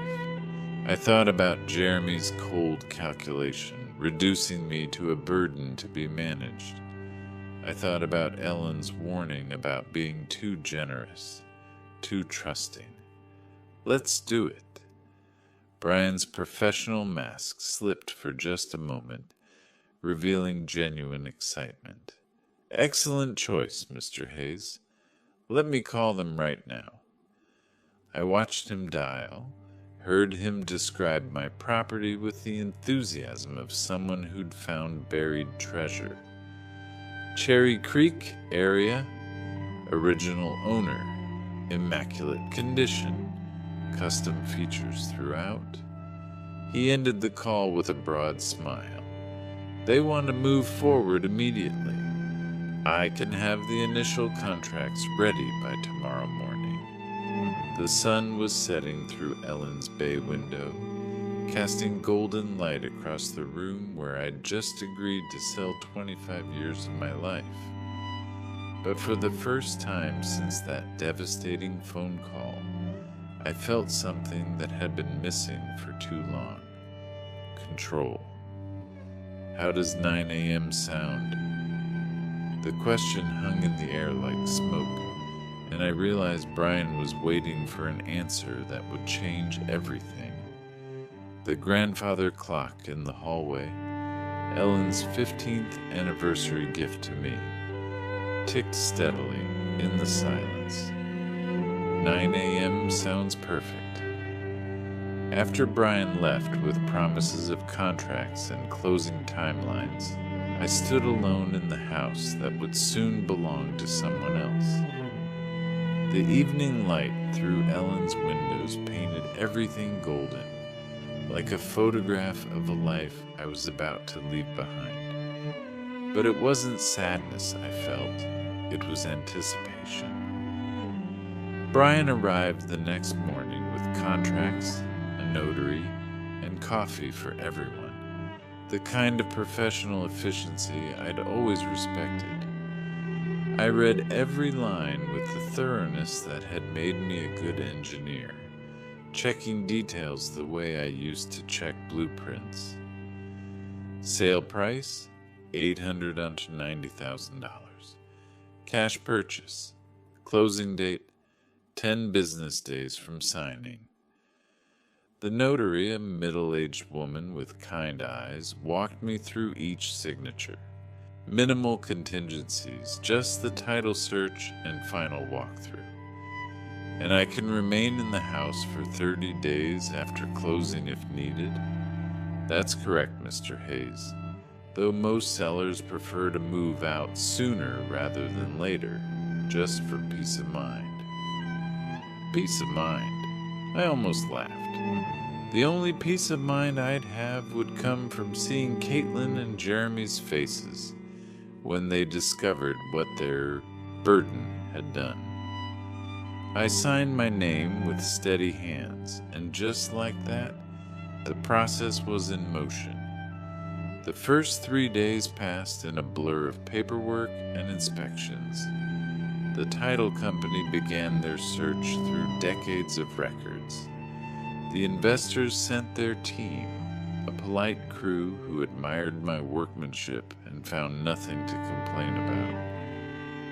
A: I thought about Jeremy's cold calculation, reducing me to a burden to be managed. I thought about Ellen's warning about being too generous, too trusting. Let's do it. Brian's professional mask slipped for just a moment, revealing genuine excitement. Excellent choice, Mr. Hayes. Let me call them right now. I watched him dial, heard him describe my property with the enthusiasm of someone who'd found buried treasure. Cherry Creek area, original owner, immaculate condition, custom features throughout. He ended the call with a broad smile. They want to move forward immediately. I can have the initial contracts ready by tomorrow morning. The sun was setting through Ellen's bay window, casting golden light across the room where I'd just agreed to sell 25 years of my life. But for the first time since that devastating phone call, I felt something that had been missing for too long. Control. How does 9 a.m. sound? The question hung in the air like smoke, and I realized Brian was waiting for an answer that would change everything. The grandfather clock in the hallway, Ellen's 15th anniversary gift to me, ticked steadily in the silence. 9 a.m. sounds perfect. After Brian left with promises of contracts and closing timelines, I stood alone in the house that would soon belong to someone else. The evening light through Ellen's windows painted everything golden, like a photograph of a life I was about to leave behind. But it wasn't sadness I felt, it was anticipation. Brian arrived the next morning with contracts, a notary, and coffee for everyone, the kind of professional efficiency I'd always respected. I read every line with the thoroughness that had made me a good engineer, checking details the way I used to check blueprints. Sale price, $890,000. Cash purchase. Closing date, 10 business days from signing. The notary, a middle-aged woman with kind eyes, walked me through each signature. Minimal contingencies, just the title search and final walkthrough. And I can remain in the house for 30 days after closing if needed. That's correct, Mr. Hayes, though most sellers prefer to move out sooner rather than later, just for peace of mind. Peace of mind. I almost laughed. The only peace of mind I'd have would come from seeing Caitlin and Jeremy's faces when they discovered what their burden had done. I signed my name with steady hands, and just like that, the process was in motion. The first 3 days passed in a blur of paperwork and inspections. The title company began their search through decades of records. The investors sent their team, a polite crew who admired my workmanship and found nothing to complain about.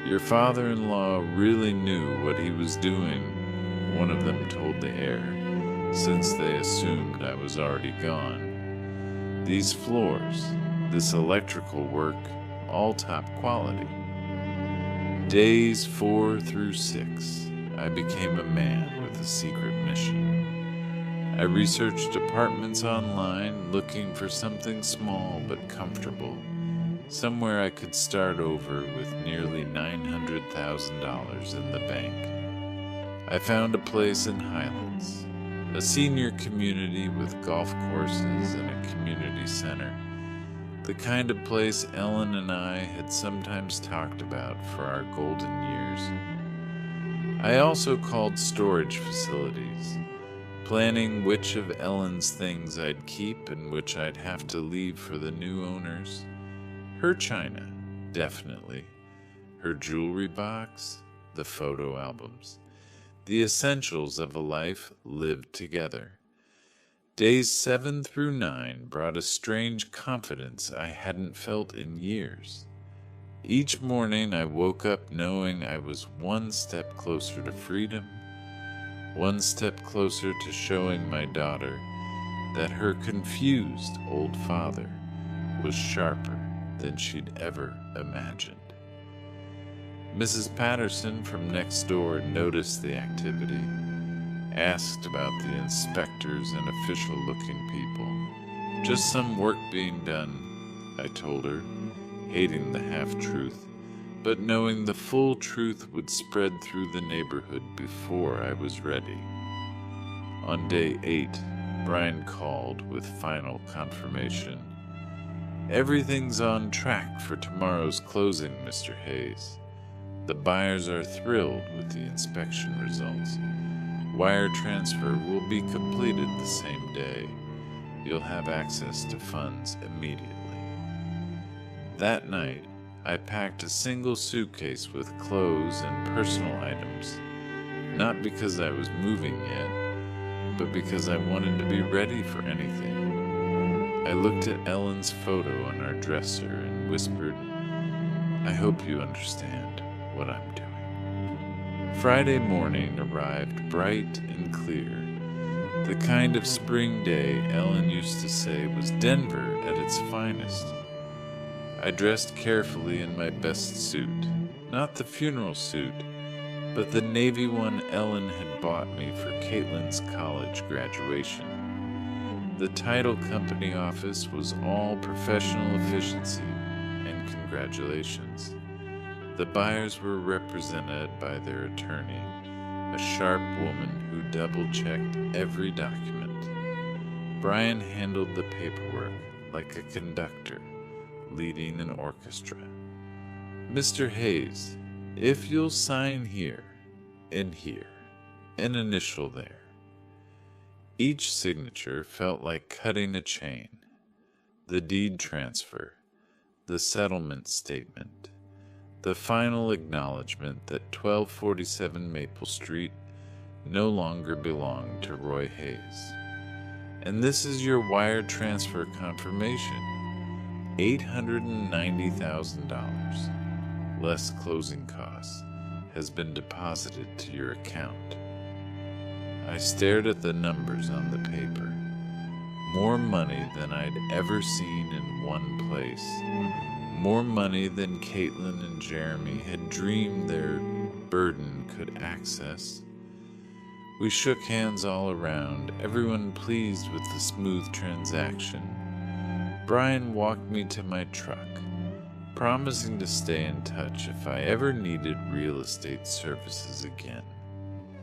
A: Your father-in-law really knew what he was doing, one of them told the heir, since they assumed I was already gone. These floors, this electrical work, all top quality. Days 4 through 6, I became a man with a secret mission. I researched apartments online, looking for something small but comfortable, somewhere I could start over with nearly $900,000 in the bank. I found a place in Highlands, a senior community with golf courses and a community center, the kind of place Ellen and I had sometimes talked about for our golden years. I also called storage facilities, planning which of Ellen's things I'd keep and which I'd have to leave for the new owners. Her china, definitely. Her jewelry box, the photo albums. The essentials of a life lived together. Days 7 through 9 brought a strange confidence I hadn't felt in years. Each morning I woke up knowing I was one step closer to freedom, one step closer to showing my daughter that her confused old father was sharper than she'd ever imagined. Mrs. Patterson from next door noticed the activity, asked about the inspectors and official-looking people. Just some work being done, I told her, hating the half-truth, but knowing the full truth would spread through the neighborhood before I was ready. On day 8, Brian called with final confirmation. "Everything's on track for tomorrow's closing, Mr. Hayes. The buyers are thrilled with the inspection results. Wire transfer will be completed the same day. You'll have access to funds immediately." That night, I packed a single suitcase with clothes and personal items, not because I was moving yet, but because I wanted to be ready for anything. I looked at Ellen's photo on our dresser and whispered, "I hope you understand what I'm doing." Friday morning arrived bright and clear, the kind of spring day Ellen used to say was Denver at its finest. I dressed carefully in my best suit, not the funeral suit, but the navy one Ellen had bought me for Caitlin's college graduation. The title company office was all professional efficiency and congratulations. The buyers were represented by their attorney, a sharp woman who double-checked every document. Brian handled the paperwork like a conductor leading an orchestra. "Mr. Hayes, if you'll sign here, and here, and initial there." Each signature felt like cutting a chain. The deed transfer, the settlement statement, the final acknowledgement that 1247 Maple Street no longer belonged to Roy Hayes. "And this is your wire transfer confirmation. $890,000, less closing costs, has been deposited to your account." I stared at the numbers on the paper. More money than I'd ever seen in one place. More money than Caitlin and Jeremy had dreamed their burden could access. We shook hands all around, everyone pleased with the smooth transaction. Brian walked me to my truck, promising to stay in touch if I ever needed real estate services again.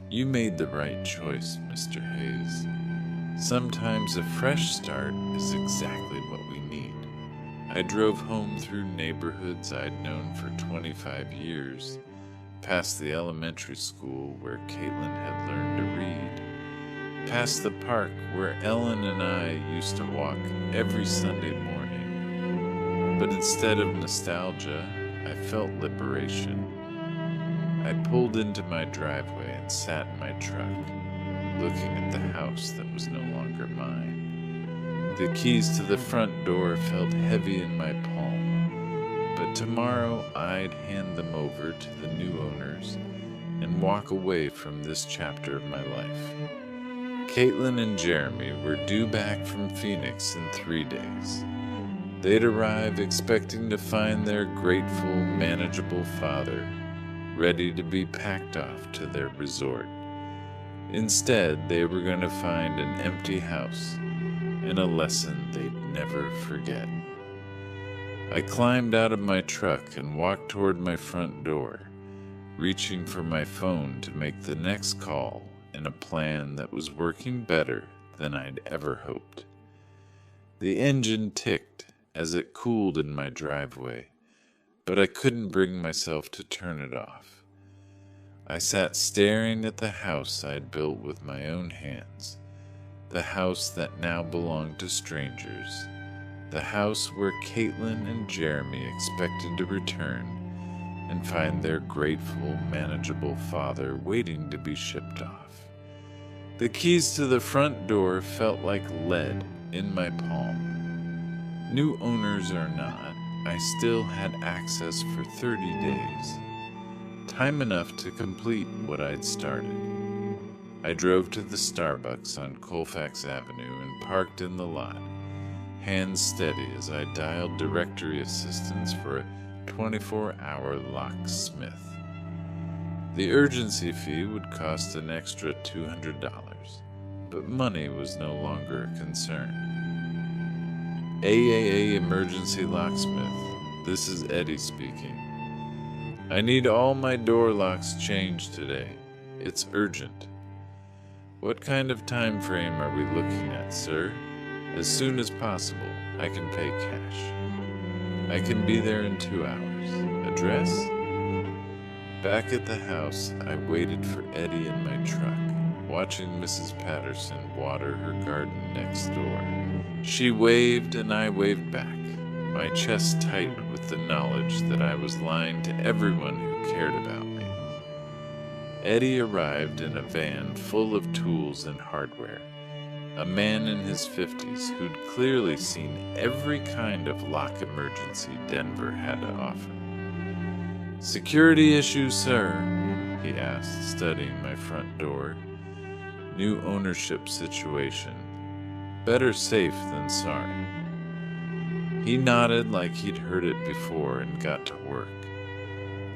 A: "You made the right choice, Mr. Hayes. Sometimes a fresh start is exactly what we need." I drove home through neighborhoods I'd known for 25 years, past the elementary school where Caitlin had learned to read, past the park where Ellen and I used to walk every Sunday morning. But instead of nostalgia, I felt liberation. I pulled into my driveway and sat in my truck, looking at the house that was no longer mine. The keys to the front door felt heavy in my palm, but tomorrow I'd hand them over to the new owners and walk away from this chapter of my life. Caitlin and Jeremy were due back from Phoenix in 3 days. They'd arrive expecting to find their grateful, manageable father ready to be packed off to their resort. Instead, they were going to find an empty house and a lesson they'd never forget. I climbed out of my truck and walked toward my front door, reaching for my phone to make the next call in a plan that was working better than I'd ever hoped. The engine ticked as it cooled in my driveway, but I couldn't bring myself to turn it off. I sat staring at the house I'd built with my own hands, the house that now belonged to strangers, the house where Caitlin and Jeremy expected to return and find their grateful, manageable father waiting to be shipped off. The keys to the front door felt like lead in my palm. New owners or not, I still had access for 30 days, time enough to complete what I'd started. I drove to the Starbucks on Colfax Avenue and parked in the lot, hands steady as I dialed directory assistance for a 24-hour locksmith. The urgency fee would cost an extra $200, but money was no longer a concern. AAA Emergency Locksmith, this is Eddie speaking. I need all my door locks changed today. It's urgent. What kind of time frame are we looking at, sir? As soon as possible. I can pay cash. I can be there in 2 hours. Address? Back at the house, I waited for Eddie in my truck, watching Mrs. Patterson water her garden next door. She waved and I waved back, my chest tight with the knowledge that I was lying to everyone who cared about me. Eddie arrived in a van full of tools and hardware, a man in his 50s who'd clearly seen every kind of lock emergency Denver had to offer. "Security issue, sir?" he asked, studying my front door. "New ownership situation. Better safe than sorry." He nodded like he'd heard it before and got to work.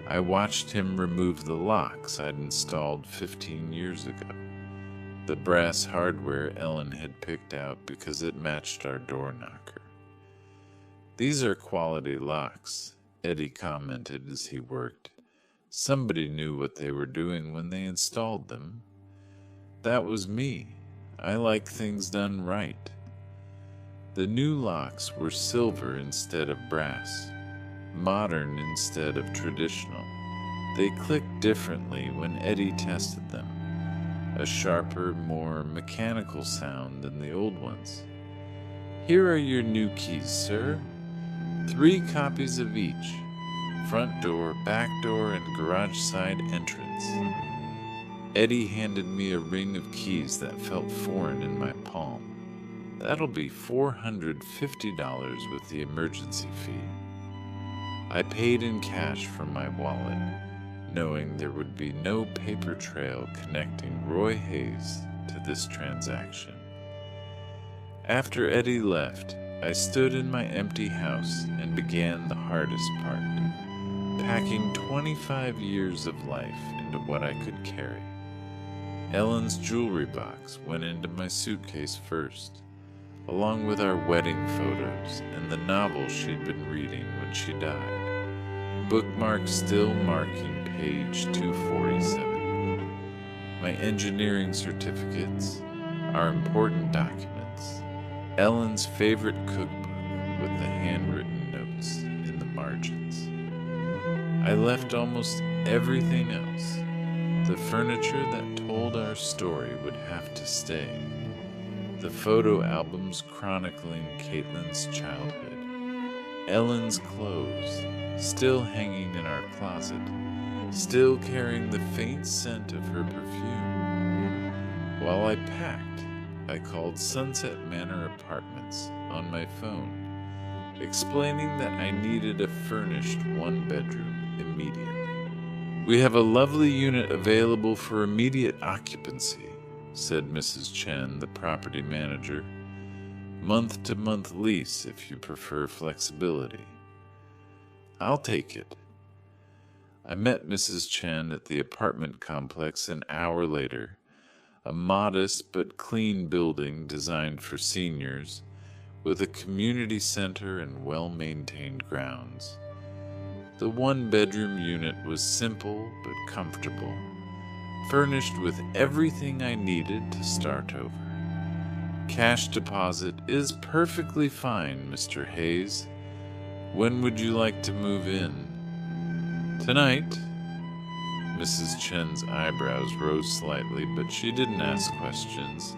A: I watched him remove the locks I'd installed 15 years ago, the brass hardware Ellen had picked out because it matched our door knocker. "These are quality locks," Eddie commented as he worked. "Somebody knew what they were doing when they installed them. That was me. I like things done right." The new locks were silver instead of brass, modern instead of traditional. They clicked differently when Eddie tested them, a sharper, more mechanical sound than the old ones. "Here are your new keys, sir. 3 copies of each. Front door, back door, and garage side entrance." Eddie handed me a ring of keys that felt foreign in my palm. "That'll be $450 with the emergency fee." I paid in cash from my wallet, knowing there would be no paper trail connecting Roy Hayes to this transaction. After Eddie left, I stood in my empty house and began the hardest part, packing 25 years of life into what I could carry. Ellen's jewelry box went into my suitcase first, along with our wedding photos and the novel she'd been reading when she died, bookmark still marking page 247. My engineering certificates, our important documents, Ellen's favorite cookbook with the handwritten notes in the margins. I left almost everything else. The furniture that told our story would have to stay. The photo albums chronicling Caitlin's childhood. Ellen's clothes, still hanging in our closet, still carrying the faint scent of her perfume. While I packed, I called Sunset Manor Apartments on my phone, explaining that I needed a furnished 1-bedroom immediately. "We have a lovely unit available for immediate occupancy," said Mrs. Chen, the property manager. "Month-to-month lease if you prefer flexibility." "I'll take it." I met Mrs. Chen at the apartment complex an hour later, a modest but clean building designed for seniors, with a community center and well-maintained grounds. The 1-bedroom unit was simple but comfortable, furnished with everything I needed to start over. "Cash deposit is perfectly fine, Mr. Hayes. When would you like to move in?" "Tonight." Mrs. Chen's eyebrows rose slightly, but she didn't ask questions.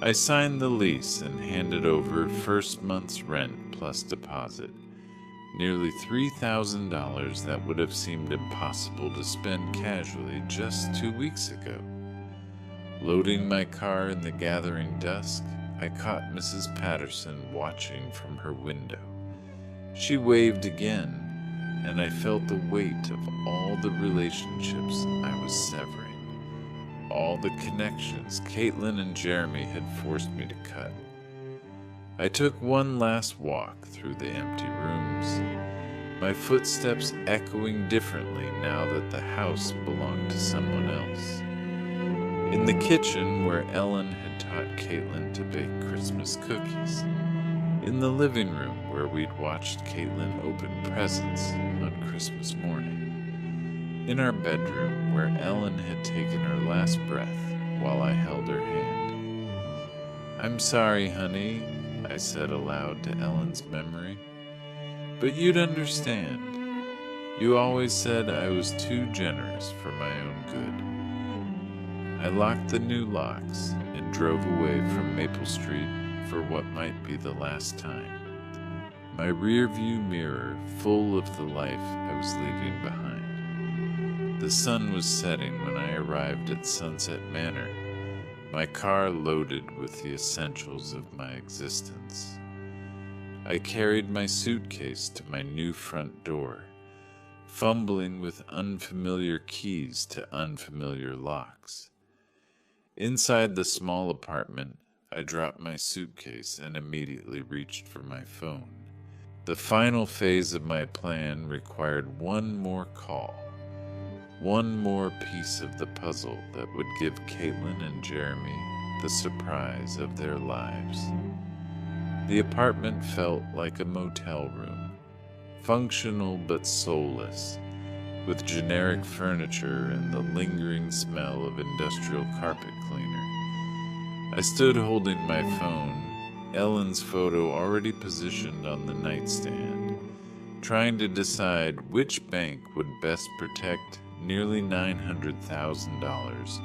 A: I signed the lease and handed over first month's rent plus deposit, nearly $3,000 that would have seemed impossible to spend casually just 2 weeks ago. Loading my car in the gathering dusk, I caught Mrs. Patterson watching from her window, She waved again, and I felt the weight of all the relationships I was severing, all the connections Caitlin and Jeremy had forced me to cut. I took one last walk through the empty rooms, my footsteps echoing differently now that the house belonged to someone else. In the kitchen where Ellen had taught Caitlin to bake Christmas cookies. In the living room where we'd watched Caitlin open presents on Christmas morning. In our bedroom where Ellen had taken her last breath while I held her hand. "I'm sorry, honey," I said aloud to Ellen's memory, "but you'd understand. You always said I was too generous for my own good." I locked the new locks and drove away from Maple Street for what might be the last time, my rear-view mirror full of the life I was leaving behind. The sun was setting when I arrived at Sunset Manor, my car loaded with the essentials of my existence. I carried my suitcase to my new front door, fumbling with unfamiliar keys to unfamiliar locks. Inside the small apartment, I dropped my suitcase and immediately reached for my phone. The final phase of my plan required one more call, one more piece of the puzzle that would give Caitlin and Jeremy the surprise of their lives. The apartment felt like a motel room, functional but soulless, with generic furniture and the lingering smell of industrial carpet cleaner. I stood holding my phone, Ellen's photo already positioned on the nightstand, trying to decide which bank would best protect nearly $900,000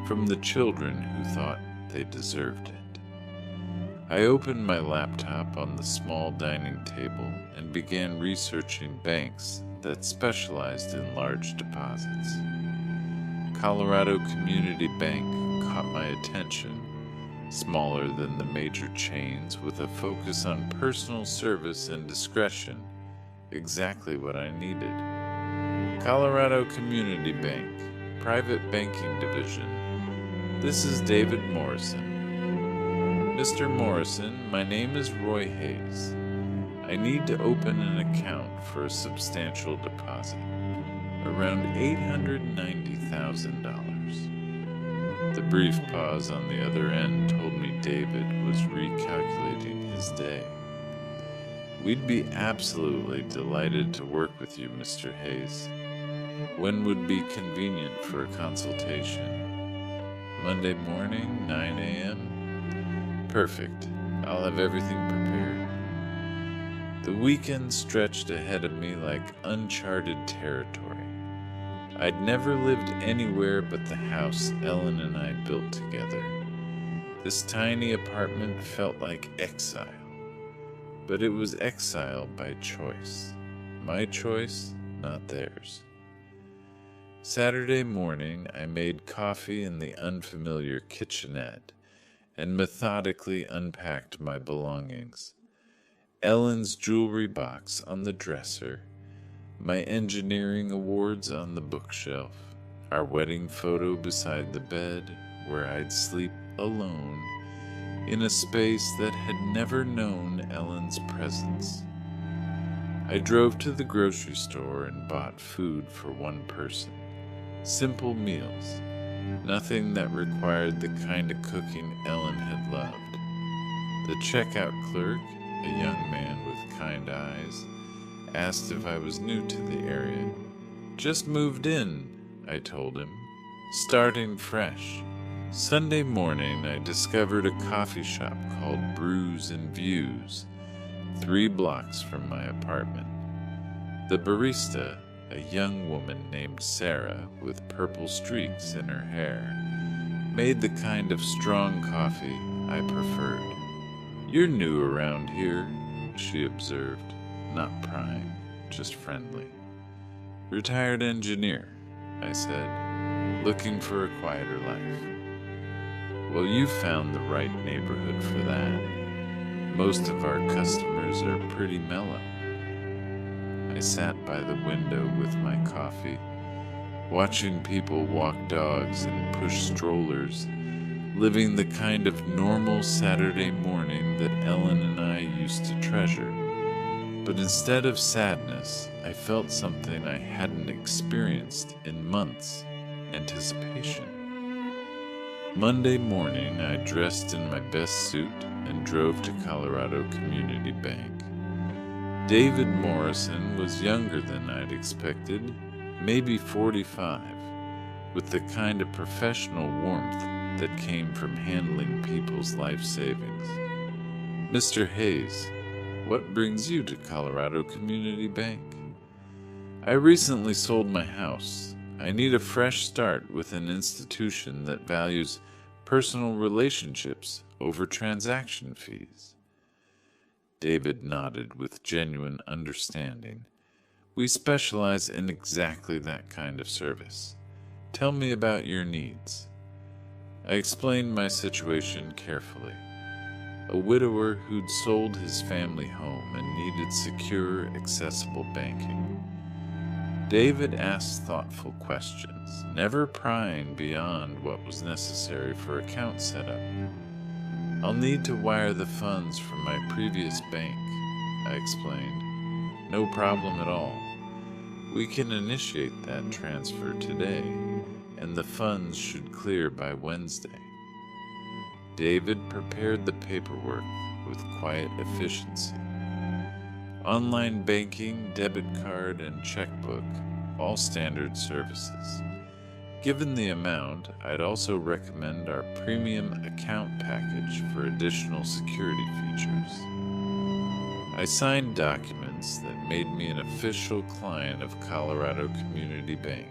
A: from the children who thought they deserved it. I opened my laptop on the small dining table and began researching banks that specialized in large deposits. Colorado Community Bank caught my attention, smaller than the major chains with a focus on personal service and discretion, exactly what I needed. Colorado Community Bank, Private Banking Division. This is David Morrison. Mr. Morrison, my name is Roy Hayes. I need to open an account for a substantial deposit, around $890,000. The brief pause on the other end told me David was recalculating his day. "We'd be absolutely delighted to work with you, Mr. Hayes. When would be convenient for a consultation?" "Monday morning, 9 a.m.? Perfect. I'll have everything prepared." The weekend stretched ahead of me like uncharted territory. I'd never lived anywhere but the house Ellen and I built together. This tiny apartment felt like exile, but it was exile by choice. My choice, not theirs. Saturday morning, I made coffee in the unfamiliar kitchenette and methodically unpacked my belongings. Ellen's jewelry box on the dresser, my engineering awards on the bookshelf, our wedding photo beside the bed where I'd sleep alone in a space that had never known Ellen's presence. I drove to the grocery store and bought food for one person. Simple meals, nothing that required the kind of cooking Ellen had loved. The checkout clerk, a young man with kind eyes, asked if I was new to the area. "Just moved in," I told him, starting fresh. Sunday morning, I discovered a coffee shop called Brews and Views, 3 blocks from my apartment. The barista, a young woman named Sarah with purple streaks in her hair, made the kind of strong coffee I preferred. "You're new around here," she observed. Not prying, just friendly. "Retired engineer," I said, looking for a quieter life. "Well, you found the right neighborhood for that. Most of our customers are pretty mellow." I sat by the window with my coffee, watching people walk dogs and push strollers, living the kind of normal Saturday morning that Ellen and I used to treasure. But instead of sadness, I felt something I hadn't experienced in months: anticipation. Monday morning, I dressed in my best suit and drove to Colorado Community Bank. David Morrison was younger than I'd expected, maybe 45, with the kind of professional warmth that came from handling people's life savings. "Mr. Hayes, what brings you to Colorado Community Bank?" "I recently sold my house. I need a fresh start with an institution that values personal relationships over transaction fees." David nodded with genuine understanding. "We specialize in exactly that kind of service. Tell me about your needs." I explained my situation carefully. A widower who'd sold his family home and needed secure, accessible banking. David asked thoughtful questions, never prying beyond what was necessary for account setup. "I'll need to wire the funds from my previous bank," I explained. "No problem at all. We can initiate that transfer today, and the funds should clear by Wednesday." David prepared the paperwork with quiet efficiency. Online banking, debit card, and checkbook, all standard services. Given the amount, I'd also recommend our premium account package for additional security features. I signed documents that made me an official client of Colorado Community Bank,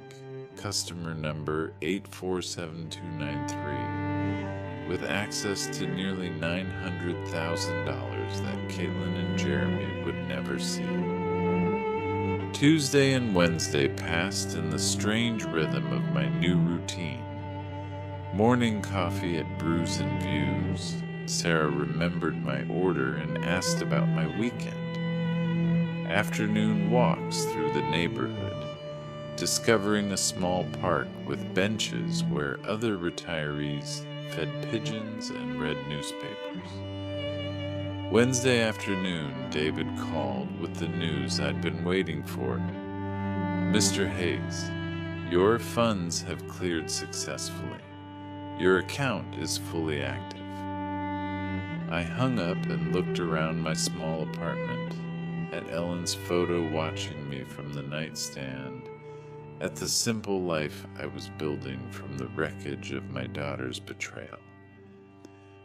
A: customer number 8472293, with access to nearly $900,000 that Caitlin and Jeremy would never see. Tuesday and Wednesday passed in the strange rhythm of my new routine. Morning coffee at Brews and Views. Sarah remembered my order and asked about my weekend. Afternoon walks through the neighborhood, discovering a small park with benches where other retirees fed pigeons and read newspapers. Wednesday afternoon, David called with the news I'd been waiting for. "Mr. Hayes, your funds have cleared successfully. Your account is fully active." I hung up and looked around my small apartment, at Ellen's photo watching me from the nightstand, at the simple life I was building from the wreckage of my daughter's betrayal.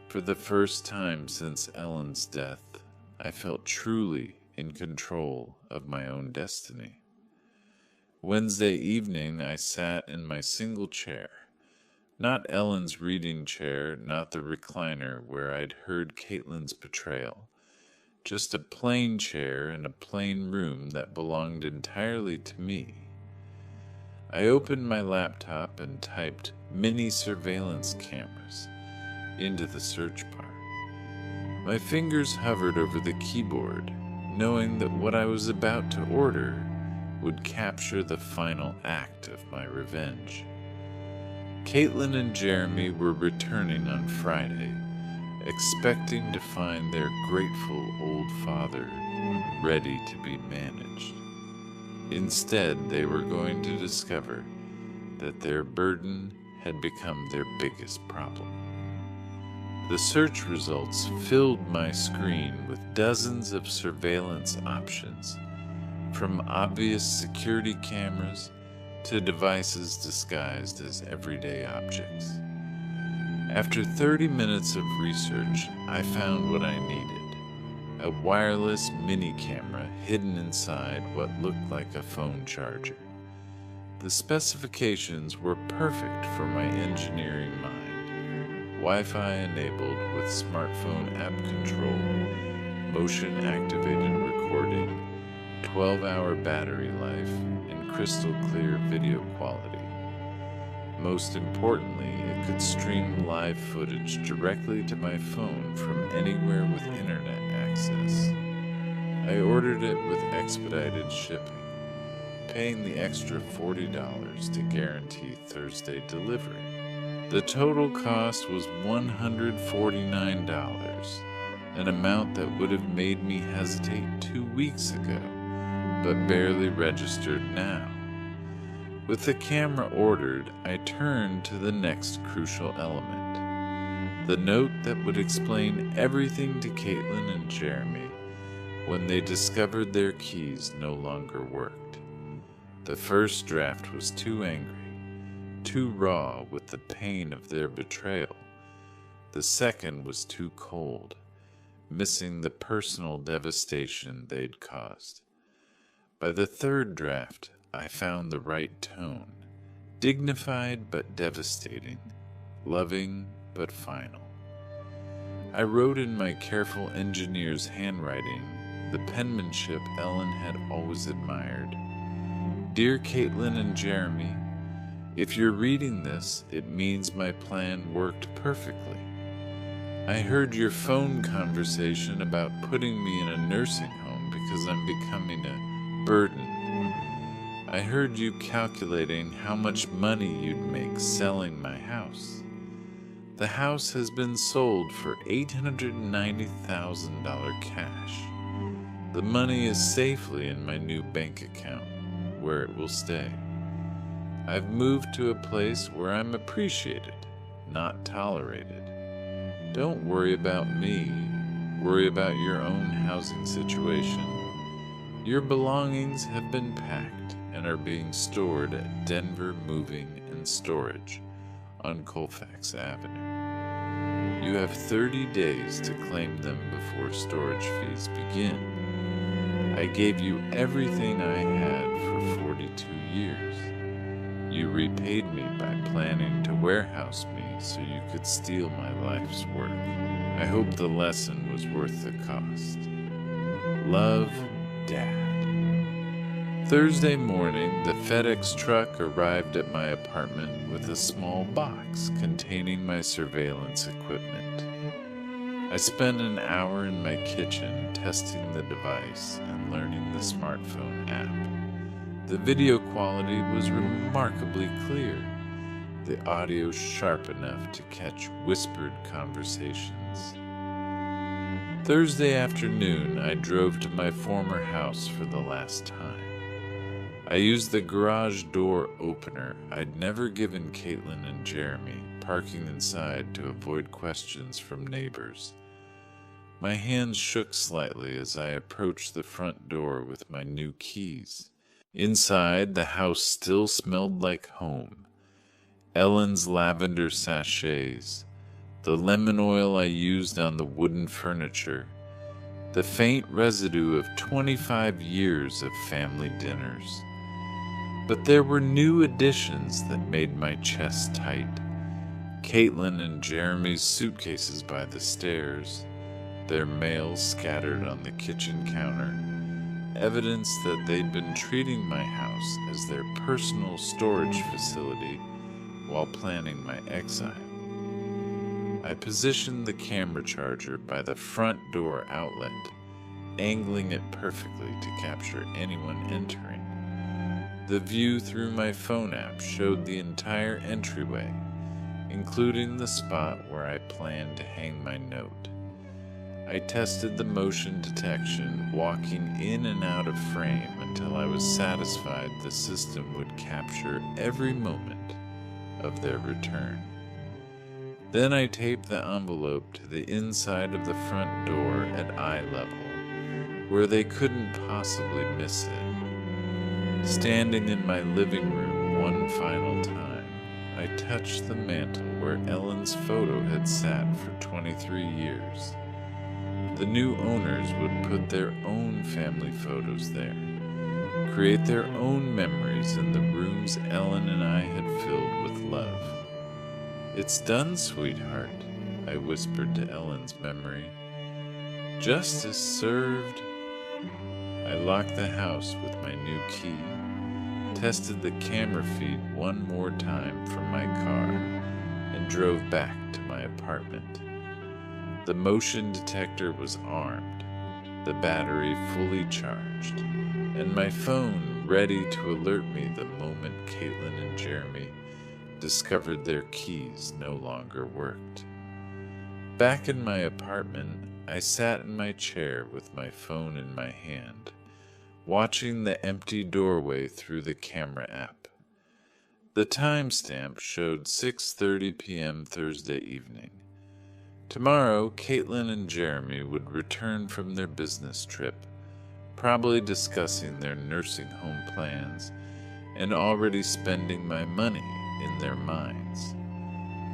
A: For the first time since Ellen's death, I felt truly in control of my own destiny. Wednesday evening, I sat in my single chair, not Ellen's reading chair, not the recliner where I'd heard Caitlin's betrayal, just a plain chair in a plain room that belonged entirely to me. I opened my laptop and typed "mini surveillance cameras" into the search bar. My fingers hovered over the keyboard, knowing that what I was about to order would capture the final act of my revenge. Caitlin and Jeremy were returning on Friday, expecting to find their grateful old father ready to be managed. Instead, they were going to discover that their burden had become their biggest problem. The search results filled my screen with dozens of surveillance options, from obvious security cameras to devices disguised as everyday objects. After 30 minutes of research, I found what I needed: a wireless mini camera hidden inside what looked like a phone charger. The specifications were perfect for my engineering mind. Wi-Fi enabled with smartphone app control, motion-activated recording, 12-hour battery life, and crystal clear video quality. Most importantly, it could stream live footage directly to my phone from anywhere with internet access. I ordered it with expedited shipping, paying the extra $40 to guarantee Thursday delivery. The total cost was $149, an amount that would have made me hesitate 2 weeks ago, but barely registered now. With the camera ordered, I turned to the next crucial element, the note that would explain everything to Caitlin and Jeremy when they discovered their keys no longer worked. The first draft was too angry, too raw with the pain of their betrayal. The second was too cold, missing the personal devastation they'd caused. By the third draft, I found the right tone, dignified but devastating, loving but final. I wrote in my careful engineer's handwriting the penmanship Ellen had always admired. Dear Caitlin and Jeremy, if you're reading this, it means my plan worked perfectly. I heard your phone conversation about putting me in a nursing home because I'm becoming a burden. I heard you calculating how much money you'd make selling my house. The house has been sold for $890,000 cash. The money is safely in my new bank account, where it will stay. I've moved to a place where I'm appreciated, not tolerated. Don't worry about me. Worry about your own housing situation. Your belongings have been packed and are being stored at Denver Moving and Storage on Colfax Avenue. You have 30 days to claim them before storage fees begin. I gave you everything I had for 42 years. You repaid me by planning to warehouse me so you could steal my life's work. I hope the lesson was worth the cost. Love, Dad. Thursday morning, the FedEx truck arrived at my apartment with a small box containing my surveillance equipment. I spent an hour in my kitchen testing the device and learning the smartphone app. The video quality was remarkably clear, the audio sharp enough to catch whispered conversations. Thursday afternoon, I drove to my former house for the last time. I used the garage door opener I'd never given Caitlin and Jeremy, parking inside to avoid questions from neighbors. My hands shook slightly as I approached the front door with my new keys. Inside, the house still smelled like home. Ellen's lavender sachets, the lemon oil I used on the wooden furniture, the faint residue of 25 years of family dinners. But there were new additions that made my chest tight. Caitlin and Jeremy's suitcases by the stairs, their mail scattered on the kitchen counter, evidence that they'd been treating my house as their personal storage facility while planning my exile. I positioned the camera charger by the front door outlet, angling it perfectly to capture anyone entering. The view through my phone app showed the entire entryway, including the spot where I planned to hang my note. I tested the motion detection, walking in and out of frame until I was satisfied the system would capture every moment of their return. Then I taped the envelope to the inside of the front door at eye level, where they couldn't possibly miss it. Standing in my living room one final time, I touched the mantel where Ellen's photo had sat for 23 years. The new owners would put their own family photos there, create their own memories in the rooms Ellen and I had filled with love. "It's done, sweetheart," I whispered to Ellen's memory. "Justice served." I locked the house with my new key, tested the camera feed one more time from my car, and drove back to my apartment. The motion detector was armed. the battery fully charged, and my phone ready to alert me the moment Caitlin and Jeremy discovered their keys no longer worked. Back in my apartment, I sat in my chair with my phone in my hand, watching the empty doorway through the camera app. The timestamp showed 6:30 p.m. Thursday evening. Tomorrow, Caitlin and Jeremy would return from their business trip, probably discussing their nursing home plans and already spending my money in their minds.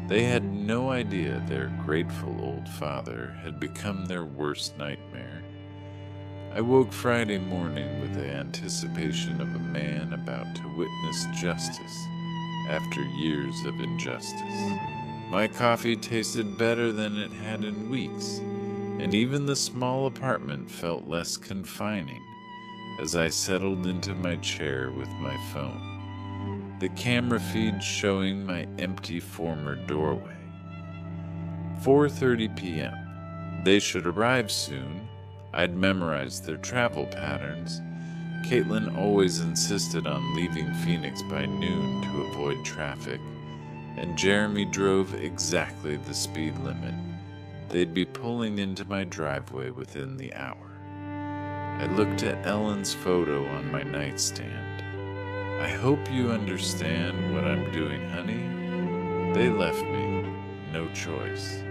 A: They had no idea their grateful old father had become their worst nightmare. I woke Friday morning with the anticipation of a man about to witness justice after years of injustice. My coffee tasted better than it had in weeks, and even the small apartment felt less confining as I settled into my chair with my phone, the camera feed showing my empty former doorway. 4:30 p.m. They should arrive soon. I'd memorized their travel patterns. Caitlin always insisted on leaving Phoenix by noon to avoid traffic, and Jeremy drove exactly the speed limit. They'd be pulling into my driveway within the hour. I looked at Ellen's photo on my nightstand. I hope you understand what I'm doing, honey. They left me no choice.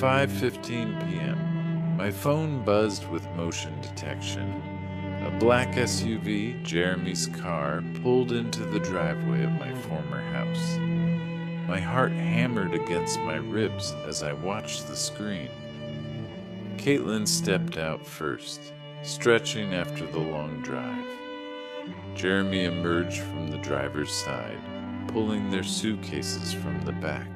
A: 5:15 p.m. My phone buzzed with motion detection. A black SUV, Jeremy's car, pulled into the driveway of my former house. My heart hammered against my ribs as I watched the screen. Caitlin stepped out first, stretching after the long drive. Jeremy emerged from the driver's side, pulling their suitcases from the back.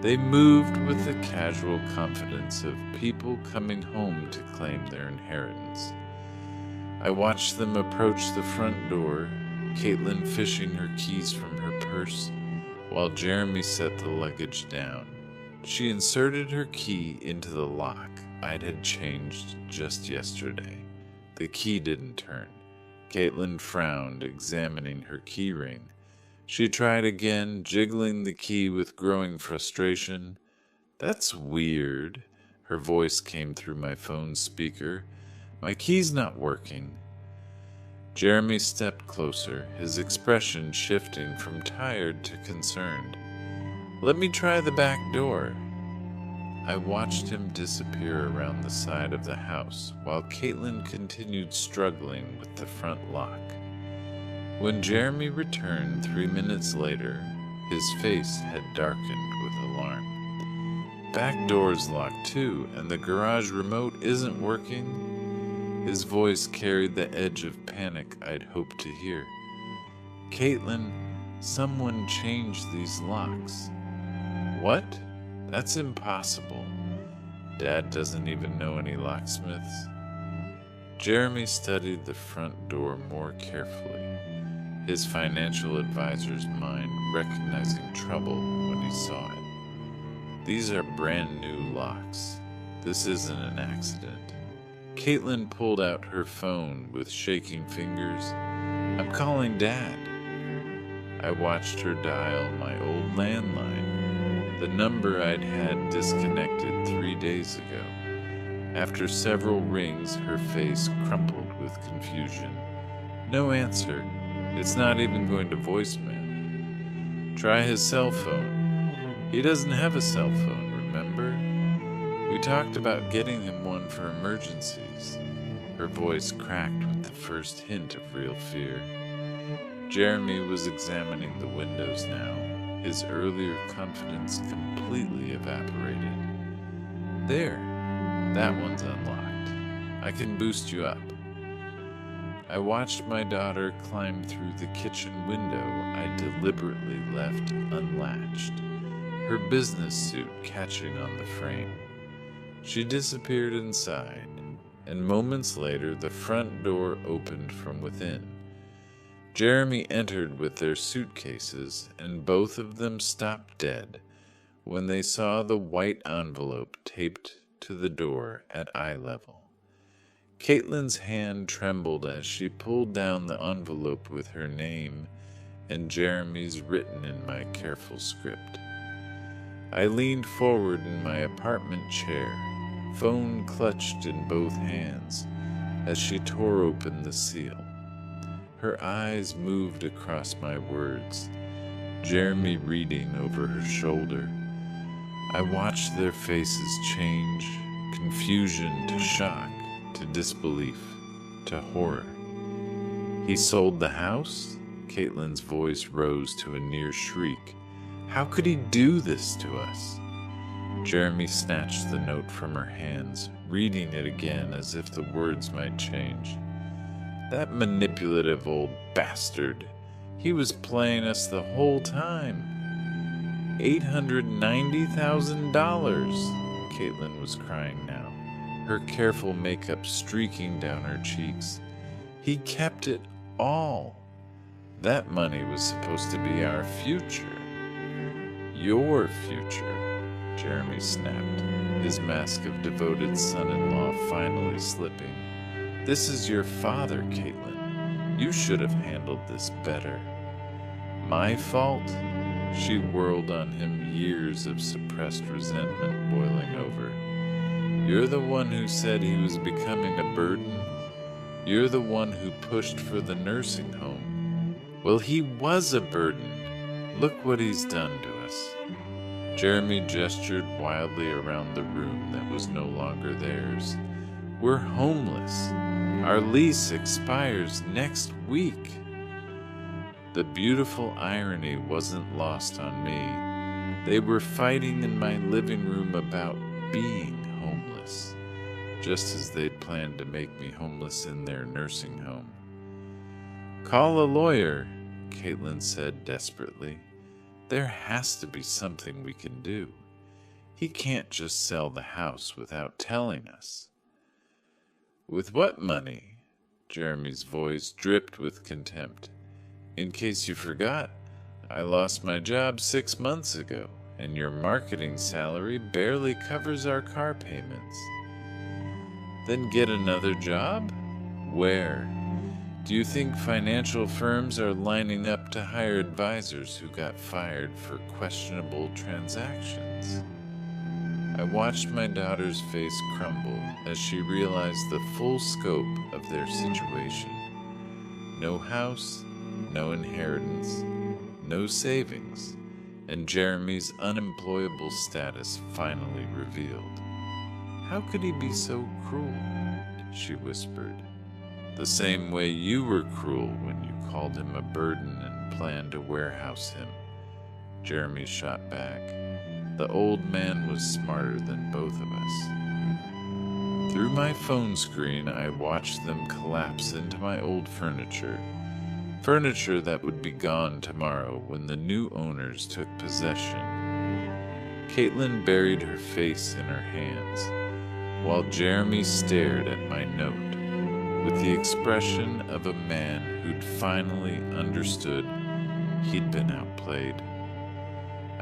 A: They moved with the casual confidence of people coming home to claim their inheritance. I watched them approach the front door, Caitlin fishing her keys from her purse, while Jeremy set the luggage down. She inserted her key into the lock I'd had changed just yesterday. The key didn't turn. Caitlin frowned, examining her key ring. She tried again, jiggling the key with growing frustration. "That's weird." Her voice came through my phone speaker. "My key's not working." Jeremy stepped closer, his expression shifting from tired to concerned. "Let me try the back door." I watched him disappear around the side of the house while Caitlin continued struggling with the front lock. When Jeremy returned 3 minutes later, his face had darkened with alarm. "Back door's locked too, and the garage remote isn't working." His voice carried the edge of panic I'd hoped to hear. "Caitlin, someone changed these locks." "What? That's impossible. Dad doesn't even know any locksmiths." Jeremy studied the front door more carefully, his financial advisor's mind recognizing trouble when he saw it. "These are brand new locks. This isn't an accident." Caitlin pulled out her phone with shaking fingers. "I'm calling Dad." I watched her dial my old landline, the number I'd had disconnected 3 days ago. After several rings, her face crumpled with confusion. "No answer. It's not even going to voicemail." "Try his cell phone." "He doesn't have a cell phone, remember? We talked about getting him one for emergencies." Her voice cracked with the first hint of real fear. Jeremy was examining the windows now, his earlier confidence completely evaporated. "There, that one's unlocked. I can boost you up." I watched my daughter climb through the kitchen window I deliberately left unlatched, her business suit catching on the frame. She disappeared inside, and moments later the front door opened from within. Jeremy entered with their suitcases, and both of them stopped dead when they saw the white envelope taped to the door at eye level. Caitlin's hand trembled as she pulled down the envelope with her name and Jeremy's written in my careful script. I leaned forward in my apartment chair, phone clutched in both hands, as she tore open the seal. Her eyes moved across my words, Jeremy reading over her shoulder. I watched their faces change, confusion to shock, to disbelief, to horror. He sold the house? Caitlin's voice rose to a near shriek. How could he do this to us? Jeremy snatched the note from her hands, reading it again as if the words might change. That manipulative old bastard. He was playing us the whole time. $890,000. Caitlin was crying now, her careful makeup streaking down her cheeks. He kept it all. That money was supposed to be our future. Your future, Jeremy snapped, his mask of devoted son-in-law finally slipping. This is your father, Caitlin. You should have handled this better. My fault? She whirled on him, years of suppressed resentment boiling over. You're the one who said he was becoming a burden. You're the one who pushed for the nursing home. Well, he was a burden. Look what he's done to us. Jeremy gestured wildly around the room that was no longer theirs. We're homeless. Our lease expires next week. The beautiful irony wasn't lost on me. They were fighting in my living room about being homeless, just as they'd planned to make me homeless in their nursing home. Call a lawyer, Caitlin said desperately. There has to be something we can do. He can't just sell the house without telling us. With what money? Jeremy's voice dripped with contempt. In case you forgot, I lost my job 6 months ago, and your marketing salary barely covers our car payments. Then get another job? Where? Do you think financial firms are lining up to hire advisors who got fired for questionable transactions? I watched my daughter's face crumble as she realized the full scope of their situation. No house, no inheritance, no savings, and Jeremy's unemployable status finally revealed. How could he be so cruel? She whispered. The same way you were cruel when you called him a burden and planned to warehouse him. Jeremy shot back. The old man was smarter than both of us. Through my phone screen, I watched them collapse into my old furniture that would be gone tomorrow when the new owners took possession. Caitlin buried her face in her hands, while Jeremy stared at my note with the expression of a man who'd finally understood he'd been outplayed.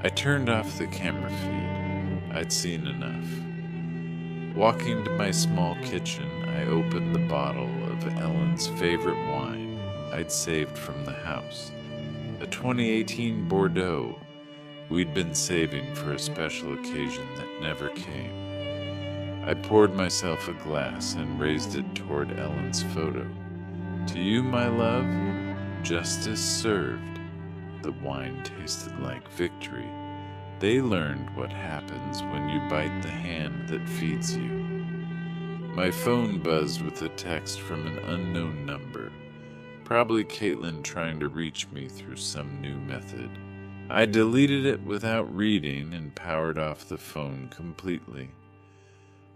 A: I turned off the camera feed. I'd seen enough. Walking to my small kitchen, I opened the bottle of Ellen's favorite wine I'd saved from the house, a 2018 Bordeaux we'd been saving for a special occasion that never came. I poured myself a glass and raised it toward Ellen's photo. To you, my love, justice served. The wine tasted like victory. They learned what happens when you bite the hand that feeds you. My phone buzzed with a text from an unknown number, probably Caitlin trying to reach me through some new method. I deleted it without reading and powered off the phone completely.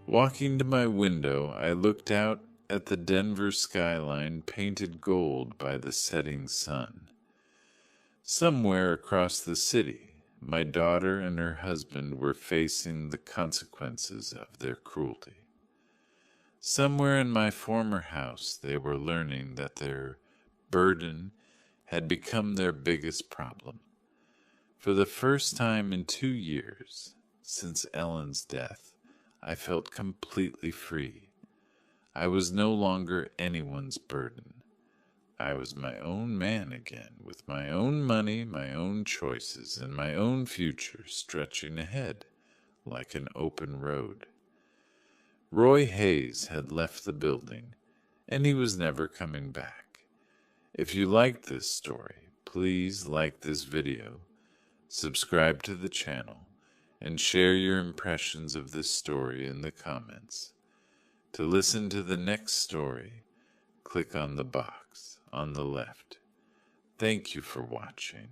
A: Walking to my window, I looked out at the Denver skyline painted gold by the setting sun. Somewhere across the city, my daughter and her husband were facing the consequences of their cruelty. Somewhere in my former house, they were learning that their burden had become their biggest problem. For the first time in 2 years, since Ellen's death, I felt completely free. I was no longer anyone's burden. I was my own man again, with my own money, my own choices, and my own future stretching ahead like an open road. Roy Hayes had left the building, and he was never coming back. If you liked this story, please like this video, subscribe to the channel, and share your impressions of this story in the comments. To listen to the next story, click on the box on the left. Thank you for watching.